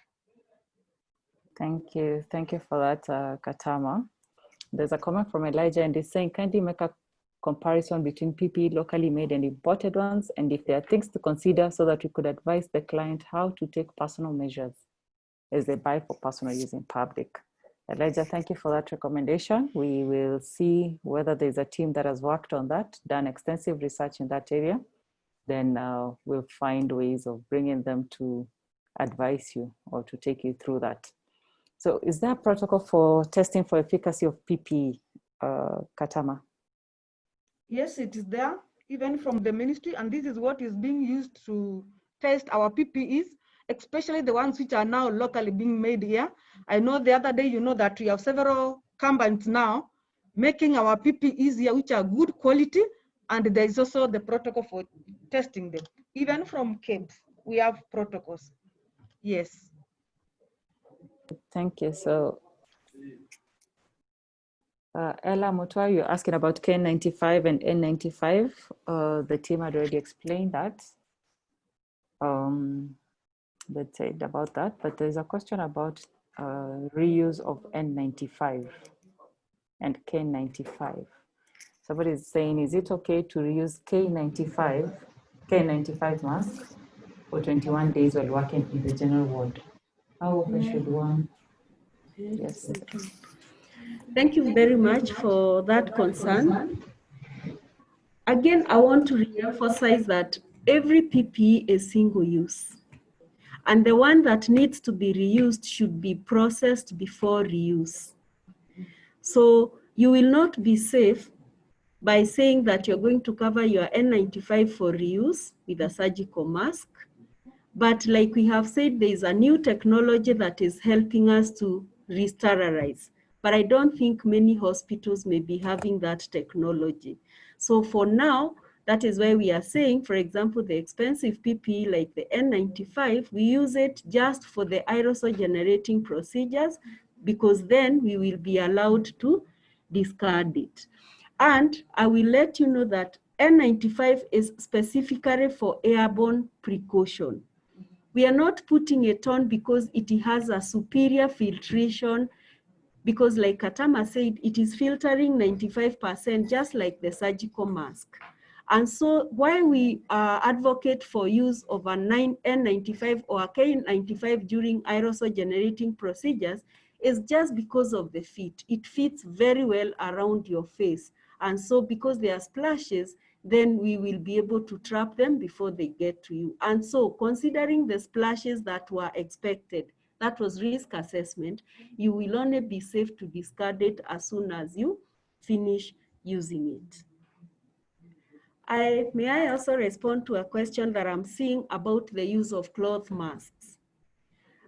Thank you. Thank you for that, Katama. There's a comment from Elijah and he's saying, kindly make a comparison between PPE locally made and imported ones, and if there are things to consider so that we could advise the client how to take personal measures as they buy for personal use in public. Elijah, thank you for that recommendation. We will see whether there's a team that has worked on that, done extensive research in that area, then we'll find ways of bringing them to advise you or to take you through that. So is there a protocol for testing for efficacy of PPE, Katama? Yes, it is there, even from the ministry, and this is what is being used to test our PPEs, especially the ones which are now locally being made here. I know the other day, you know, that we have several companies now making our PPEs here, which are good quality, and there is also the protocol for testing them. Even from CABs, we have protocols. Yes. Thank you. So, Ella Mutwa, you're asking about K95 and N95. The team had already explained that. Let's say about that, but there's a question about reuse of N95 and K95. Somebody is saying, is it okay to reuse K95 mask for 21 days while working in the general ward? How often should one? Yes. Thank you very much for that concern. Again, I want to re-emphasize that every PPE is single use. And the one that needs to be reused should be processed before reuse. So you will not be safe by saying that you're going to cover your N95 for reuse with a surgical mask. But like we have said, there is a new technology that is helping us to re-sterilize. But I don't think many hospitals may be having that technology. So for now, that is why we are saying, for example, the expensive PPE like the N95, we use it just for the aerosol generating procedures, because then we will be allowed to discard it. And I will let you know that N95 is specifically for airborne precaution. We are not putting it on because it has a superior filtration, because like Katama said, it is filtering 95%, just like the surgical mask. And so why we advocate for use of a N95 or a K95 during aerosol generating procedures is just because of the fit. It fits very well around your face. And so because they are splashes, then we will be able to trap them before they get to you. And so considering the splashes that were expected, that was risk assessment, you will only be safe to discard it as soon as you finish using it. May I also respond to a question that I'm seeing about the use of cloth masks?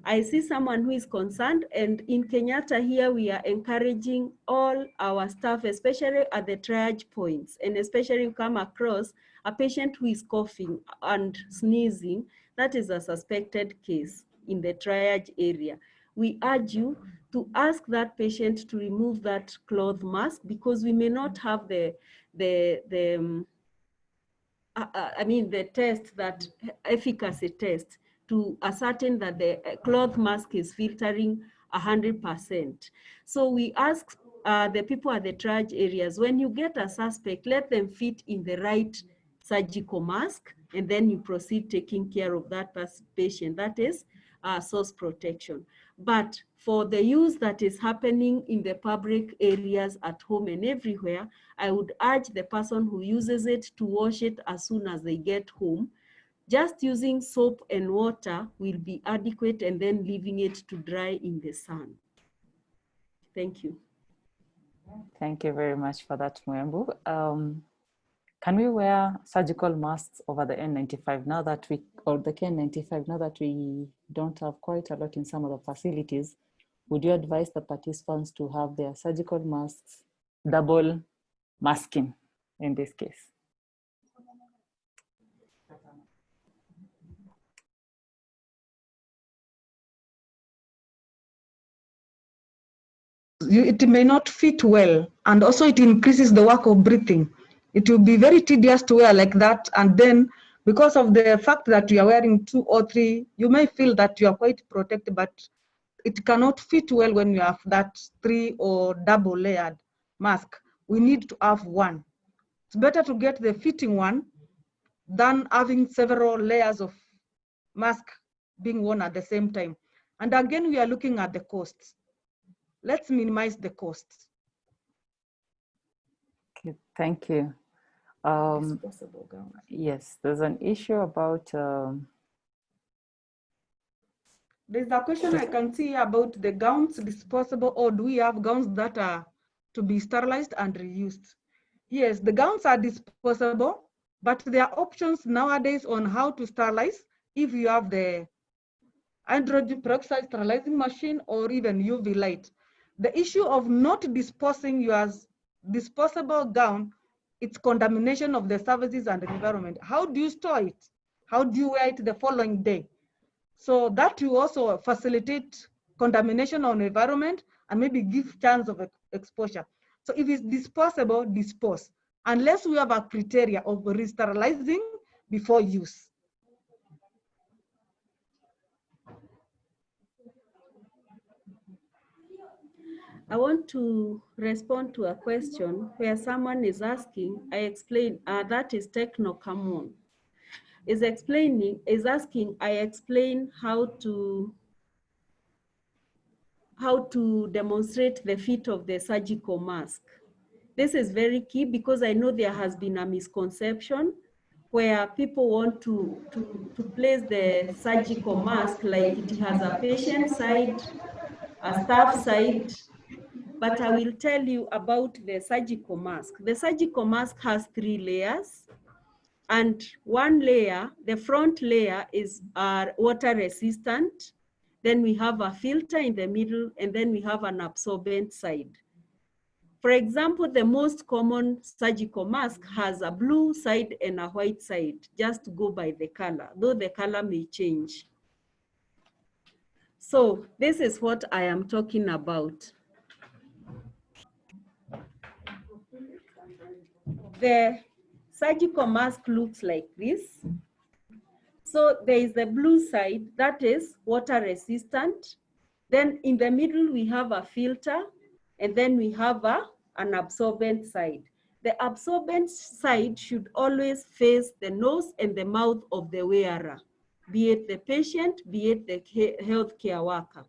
I see someone who is concerned, and in Kenyatta here, we are encouraging all our staff, especially at the triage points, and especially you come across a patient who is coughing and sneezing, that is a suspected case in the triage area. We urge you to ask that patient to remove that cloth mask, because we may not have the test, that efficacy test to ascertain that the cloth mask is filtering 100%. So we ask the people at the triage areas, when you get a suspect, let them fit in the right surgical mask, and then you proceed taking care of that patient. That is source protection. But for the use that is happening in the public areas at home and everywhere, I would urge the person who uses it to wash it as soon as they get home. Just using soap and water will be adequate, and then leaving it to dry in the sun. Thank you. Thank you very much for that, Mwembu. Can we wear surgical masks over the N95 now that or the K95, now that we don't have quite a lot in some of the facilities? Would you advise the participants to have their surgical masks double masking in this case? It may not fit well, and also it increases the work of breathing. It will be very tedious to wear like that, and then because of the fact that you are wearing 2 or 3, you may feel that you are quite protected, but it cannot fit well when you have that 3 or double layered mask. We need to have one. It's better to get the fitting one than having several layers of mask being worn at the same time. And again, we are looking at the costs. Let's minimize the costs. Okay, thank you. Disposable gowns. Yes, there's an issue about There's a question I can see about the gowns disposable, or do we have gowns that are to be sterilized and reused? Yes, the gowns are disposable, but there are options nowadays on how to sterilize if you have the hydrogen peroxide sterilizing machine or even UV light. The issue of not disposing your disposable gown, it's contamination of the services and the environment. How do you store it? How do you wear it the following day? So that will also facilitate contamination on the environment and maybe give chance of exposure. So if it's disposable, dispose, unless we have a criteria of re-sterilizing before use. I want to respond to a question where someone is asking, I explain, that is Techno Common, is asking, I explain how to demonstrate the fit of the surgical mask. This is very key because I know there has been a misconception where people want to place the surgical mask like it has a patient side, a staff side, but I will tell you about the surgical mask. The surgical mask has 3 layers, and one layer, the front layer is water resistant. Then we have a filter in the middle, and then we have an absorbent side. For example, the most common surgical mask has a blue side and a white side, just to go by the color, though the color may change. So this is what I am talking about. The surgical mask looks like this. So there is the blue side that is water resistant. Then in the middle, we have a filter, and then we have an absorbent side. The absorbent side should always face the nose and the mouth of the wearer, be it the patient, be it the healthcare worker.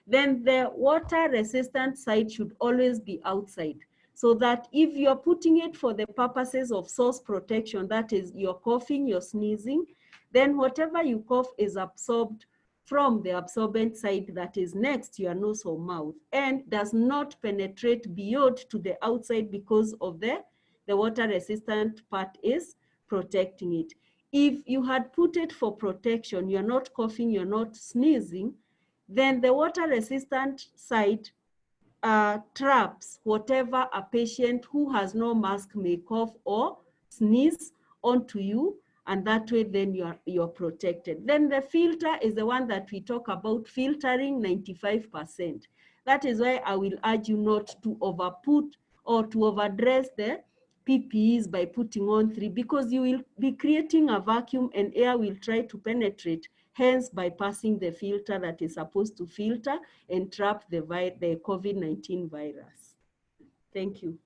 Then the water resistant side should always be outside, so that if you're putting it for the purposes of source protection, that is you're coughing, you're sneezing, then whatever you cough is absorbed from the absorbent side that is next to your nose or mouth and does not penetrate beyond to the outside because of the water resistant part is protecting it. If you had put it for protection, you're not coughing, you're not sneezing, then the water resistant side traps whatever a patient who has no mask may cough or sneeze onto you, and that way then you're protected. Then the filter is the one that we talk about, filtering 95%. That is why I will urge you not to overput or to overdress the PPEs by putting on 3, because you will be creating a vacuum and air will try to penetrate, hence bypassing the filter that is supposed to filter and trap the COVID-19 virus. Thank you.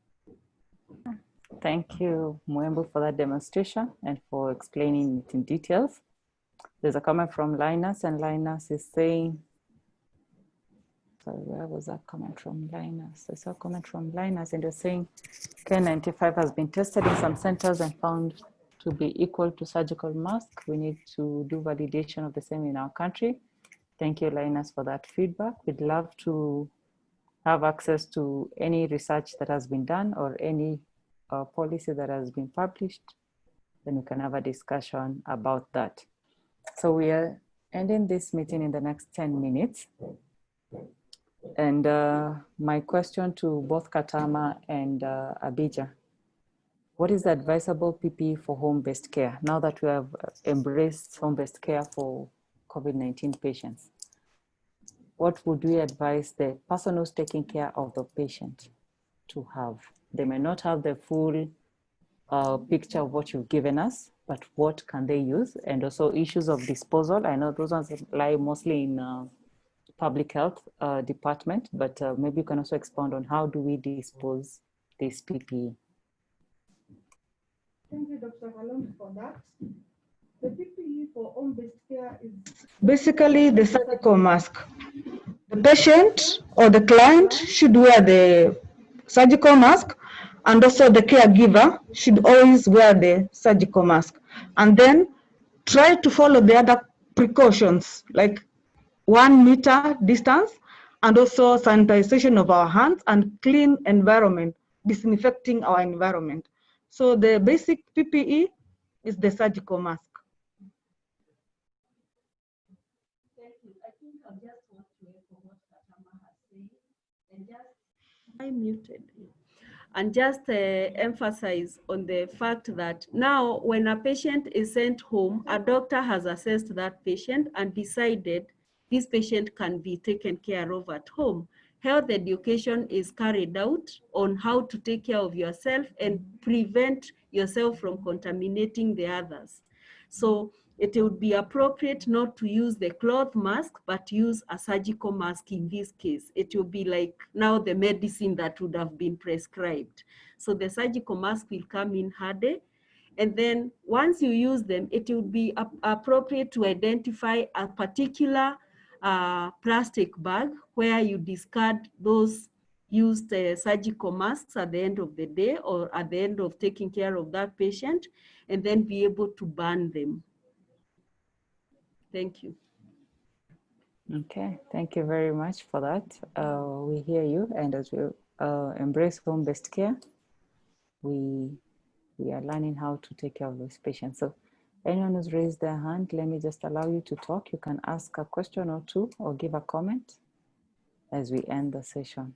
Thank you, Mwembu, for that demonstration and for explaining it in details. There's a comment from Linus, and Linus is saying, sorry, where was that comment from Linus? I saw a comment from Linus, and they're saying N95 has been tested in some centers and found to be equal to surgical mask. We need to do validation of the same in our country. Thank you, Linus, for that feedback. We'd love to have access to any research that has been done or any policy that has been published. Then we can have a discussion about that. So we are ending this meeting in the next 10 minutes. And my question to both Katama and Abija, what is the advisable PPE for home-based care now that we have embraced home-based care for COVID-19 patients? What would we advise the person who's taking care of the patient to have? They may not have the full picture of what you've given us, but what can they use? And also issues of disposal. I know those ones lie mostly in public health department, but maybe you can also expound on how do we dispose this PPE? Thank you, Dr. Kalon, for that. The PPE for home-based care is basically the surgical mask. The patient or the client should wear the surgical mask, and also the caregiver should always wear the surgical mask. And then try to follow the other precautions like 1 meter distance, and also sanitization of our hands and clean environment, disinfecting our environment. So the basic PPE is the surgical mask. Thank you. I think I just want to echo what Katama has said and just I muted and just emphasize on the fact that now when a patient is sent home, a doctor has assessed that patient and decided this patient can be taken care of at home. Health education is carried out on how to take care of yourself and prevent yourself from contaminating the others. So it would be appropriate not to use the cloth mask, but use a surgical mask in this case. It will be like now the medicine that would have been prescribed. So the surgical mask will come in handy. And then once you use them, it will be appropriate to identify a particular plastic bag where you discard those used surgical masks at the end of the day or at the end of taking care of that patient, and then be able to burn them. Thank you. Okay, thank you very much for that. We hear you, and as we embrace home-based care, we are learning how to take care of those patients. So anyone who's raised their hand, let me just allow you to talk. You can ask a question or two or give a comment as we end the session.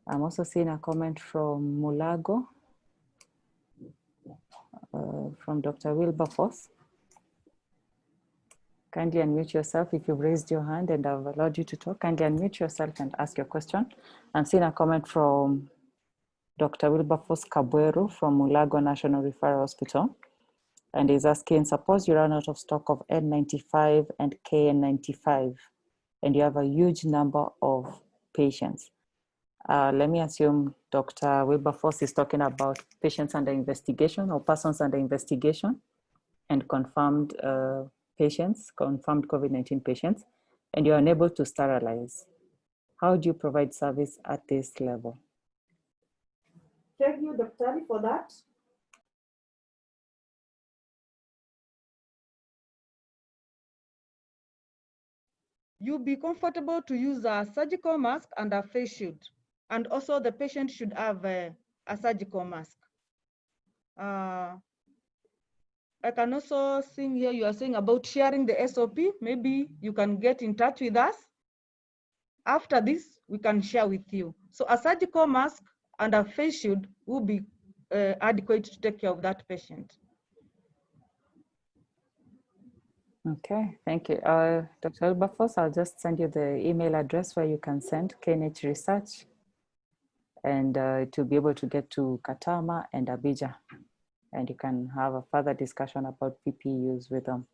I'm also seeing a comment from Mulago, from Dr. Wilberforce. Kindly unmute yourself if you've raised your hand and I've allowed you to talk. Kindly unmute yourself and ask your question. I'm seeing a comment from Dr. Wilberforce Cabwero from Mulago National Referral Hospital. And he's asking, suppose you run out of stock of N95 and KN95 and you have a huge number of patients. Let me assume Dr. Wilberforce is talking about patients under investigation or persons under investigation and confirmed patients, confirmed COVID-19 patients, and you're unable to sterilize. How do you provide service at this level? Thank you, Dr. for that. You'll be comfortable to use a surgical mask and a face shield. And also the patient should have a surgical mask. I can also see here you are saying about sharing the SOP. Maybe you can get in touch with us. After this, we can share with you. So a surgical mask and a face shield will be adequate to take care of that patient. Okay, thank you. Dr. Wilberforce, I'll just send you the email address where you can send KNH research and to be able to get to Katama and Abidjan. And you can have a further discussion about PPE use with them.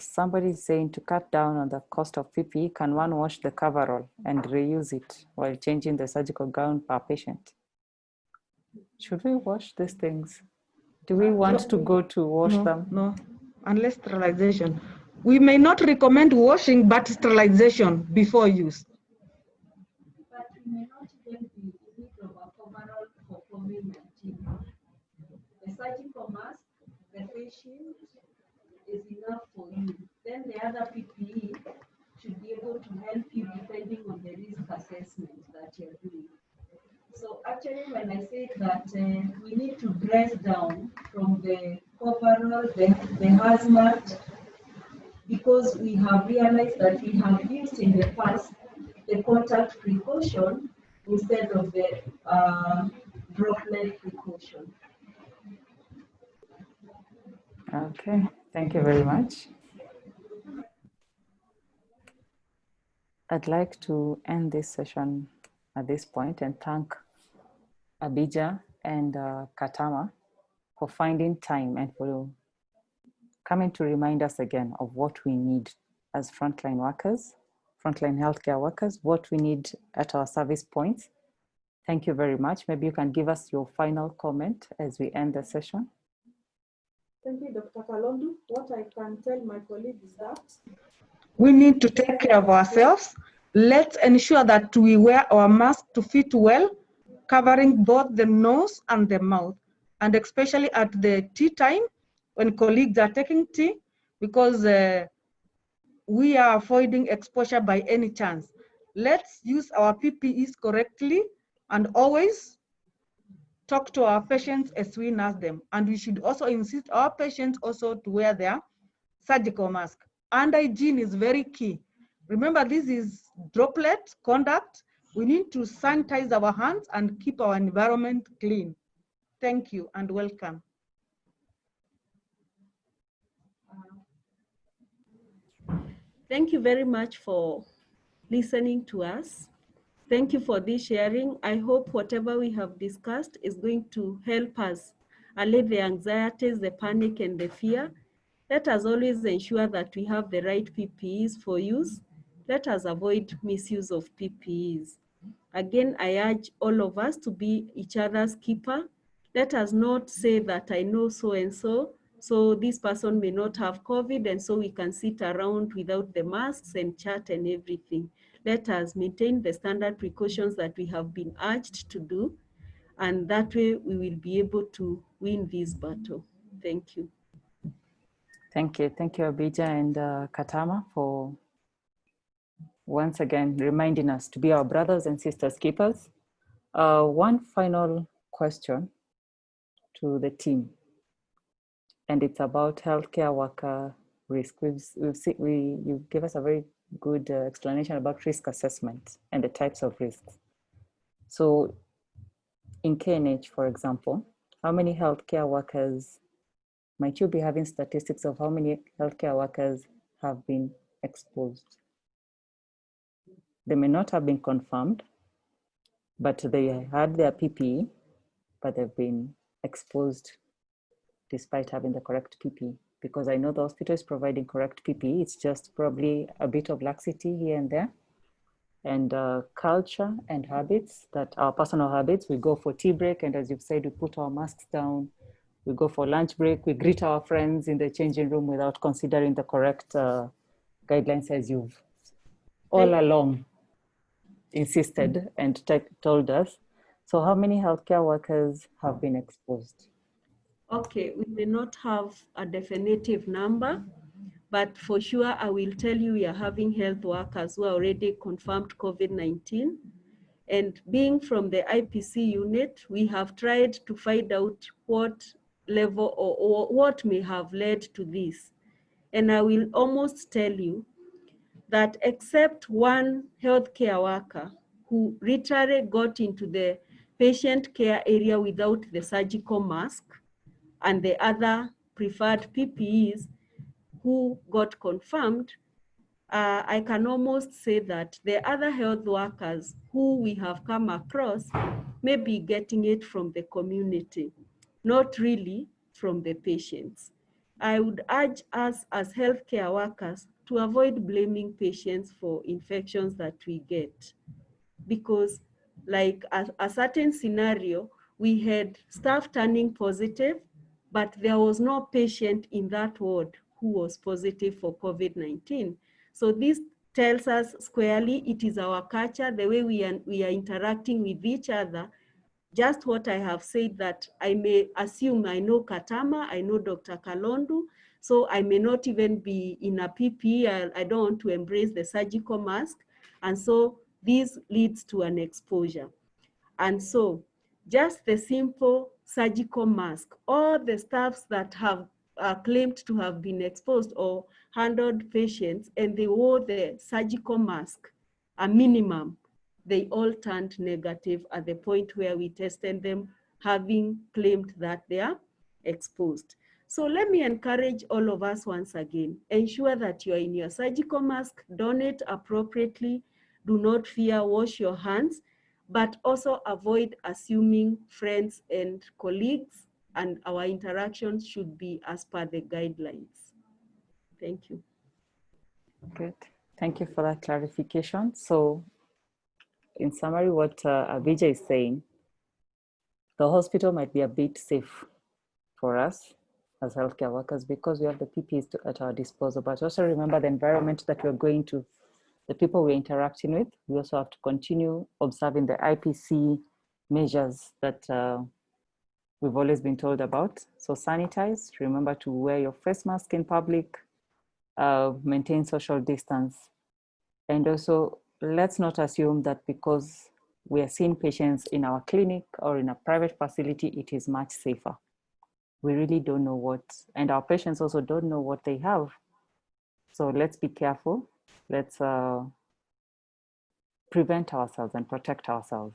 Somebody is saying to cut down on the cost of PPE, can one wash the coverall and reuse it while changing the surgical gown per patient? Should we wash these things? Do we want to go to wash them? No, unless sterilization. We may not recommend washing, but sterilization before use. But we may not even be in need of a coverall for COVID-19. The surgical mask, the face shield is enough for you. Then the other PPE should be able to help you depending on the risk assessment that you're doing. So actually when I say that we need to dress down from the coverall, the hazmat, because we have realized that we have used in the past the contact precaution instead of the droplet precaution. Okay, thank you very much. I'd like to end this session at this point and thank Abidjan and Katama for finding time and for coming to remind us again of what we need as frontline workers, frontline healthcare workers, what we need at our service points. Thank you very much. Maybe you can give us your final comment as we end the session. Thank you, Dr. Kalondu. What I can tell my colleagues is that we need to take care of ourselves. Let's ensure that we wear our mask to fit well covering both the nose and the mouth, and especially at the tea time when colleagues are taking tea, because we are avoiding exposure by any chance. Let's use our PPEs correctly and always talk to our patients as we nurse them. And we should also insist our patients also to wear their surgical mask. And hygiene is very key. Remember, this is droplet contact. We need to sanitize our hands and keep our environment clean. Thank you and welcome. Thank you very much for listening to us. Thank you for this sharing. I hope whatever we have discussed is going to help us allay the anxieties, the panic, and the fear. Let us always ensure that we have the right PPEs for use. Let us avoid misuse of PPEs. Again, I urge all of us to be each other's keeper. Let us not say that I know so-and-so, so this person may not have COVID, and so we can sit around without the masks and chat and everything. Let us maintain the standard precautions that we have been urged to do, and that way we will be able to win this battle. Thank you. Thank you, Abija and Katama, for once again reminding us to be our brothers and sisters keepers. One final question to the team, and it's about healthcare worker risk. You gave us a very good explanation about risk assessment and the types of risks. So in KNH, for example, how many healthcare workers, might you be having statistics of how many healthcare workers have been exposed? They may not have been confirmed, but they had their PPE, but they've been exposed despite having the correct PPE. Because I know the hospital is providing correct PPE, it's just probably a bit of laxity here and there. And culture and habits, that our personal habits, we go for tea break, and as you've said, we put our masks down. We go for lunch break, we greet our friends in the changing room without considering the correct guidelines, as you've all along insisted and told us. So how many healthcare workers have been exposed? Okay, we may not have a definitive number, but for sure I will tell you we are having health workers who are already confirmed COVID-19. And being from the IPC unit, we have tried to find out what level or what may have led to this. And I will almost tell you that except one healthcare worker who literally got into the patient care area without the surgical mask, and the other preferred PPEs who got confirmed, I can almost say that the other health workers who we have come across may be getting it from the community, not really from the patients. I would urge us as healthcare workers to avoid blaming patients for infections that we get, because like a certain scenario, we had staff turning positive, but there was no patient in that ward who was positive for COVID-19. So this tells us squarely it is our culture, the way we are interacting with each other. Just what I have said, that I may assume I know Katama, I know Dr. Kalondu, so I may not even be in a PPE, I don't want to embrace the surgical mask, and so this leads to an exposure. And so just the simple surgical mask, all the staffs that have claimed to have been exposed or handled patients and they wore the surgical mask, a minimum, they all turned negative at the point where we tested them, having claimed that they are exposed. So let me encourage all of us once again, ensure that you are in your surgical mask, donate appropriately, do not fear, wash your hands, but also avoid assuming friends and colleagues, and our interactions should be as per the guidelines. Thank you. Good. Thank you for that clarification. So in summary, what Abija is saying, the hospital might be a bit safe for us as healthcare workers because we have the PPEs at our disposal, but also remember the environment that we're going to, the people we're interacting with. We also have to continue observing the IPC measures that we've always been told about. So sanitize, remember to wear your face mask in public, maintain social distance. And also, let's not assume that because we are seeing patients in our clinic or in a private facility, it is much safer. We really don't know what, and our patients also don't know what they have. So let's be careful. Let's prevent ourselves and protect ourselves.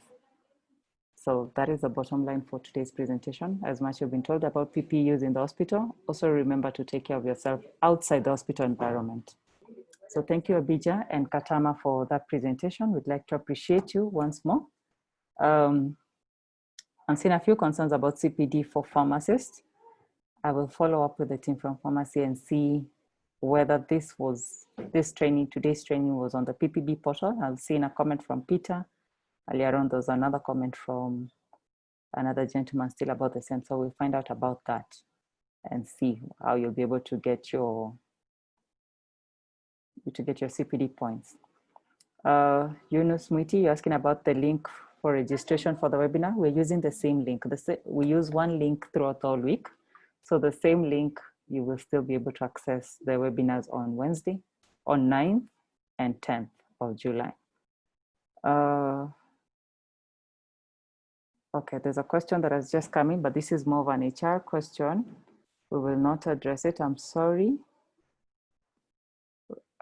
So that is the bottom line for today's presentation. As much as you've been told about PPE use in the hospital, also remember to take care of yourself outside the hospital environment. So thank you, Abija and Katama, for that presentation. We'd like to appreciate you once more. I'm seeing a few concerns about CPD for pharmacists. I will follow up with the team from pharmacy and see whether today's training was on the PPB portal. I've seen a comment from Peter. Earlier on, there was another comment from another gentleman still about the same. So we'll find out about that and see how you'll be able to get your CPD points. Yunus Muiti, you're asking about the link for registration for the webinar. We're using the same link. We use one link throughout the whole week. So the same link, you will still be able to access the webinars on Wednesday, on 9th and 10th of July. Okay, there's a question that has just come in, but this is more of an HR question. We will not address it. I'm sorry.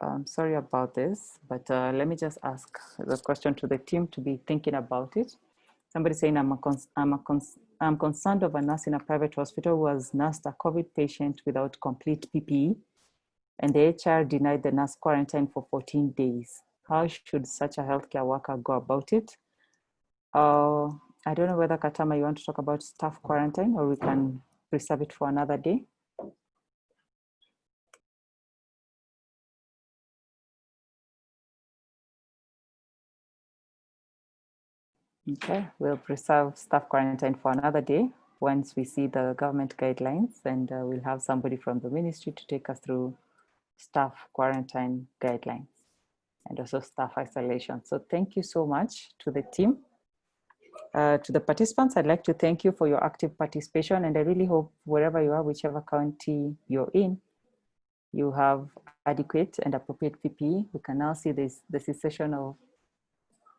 I'm sorry about this, but let me just ask the question to the team to be thinking about it. Somebody saying, I'm concerned of a nurse in a private hospital who has nursed a COVID patient without complete PPE, and the HR denied the nurse quarantine for 14 days. How should such a healthcare worker go about it? I don't know whether, Katama, you want to talk about staff quarantine, or we can reserve it for another day. Okay, we'll preserve staff quarantine for another day once we see the government guidelines, and we'll have somebody from the ministry to take us through staff quarantine guidelines and also staff isolation. So thank you so much to the team. To the participants, I'd like to thank you for your active participation, and I really hope wherever you are, whichever county you're in, you have adequate and appropriate PPE. We can now see the cessation of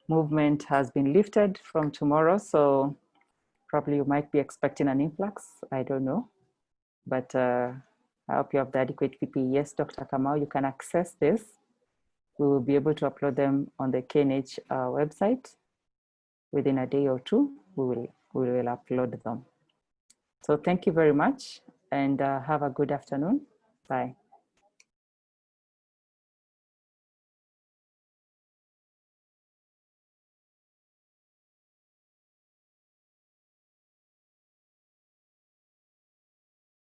movement has been lifted from tomorrow, so probably you might be expecting an influx. I don't know, but I hope you have the adequate PPE. Yes, Dr. Kamau, you can access this. We will be able to upload them on the KNH website. Within a day or two, we will upload them. So thank you very much, and have a good afternoon. Bye.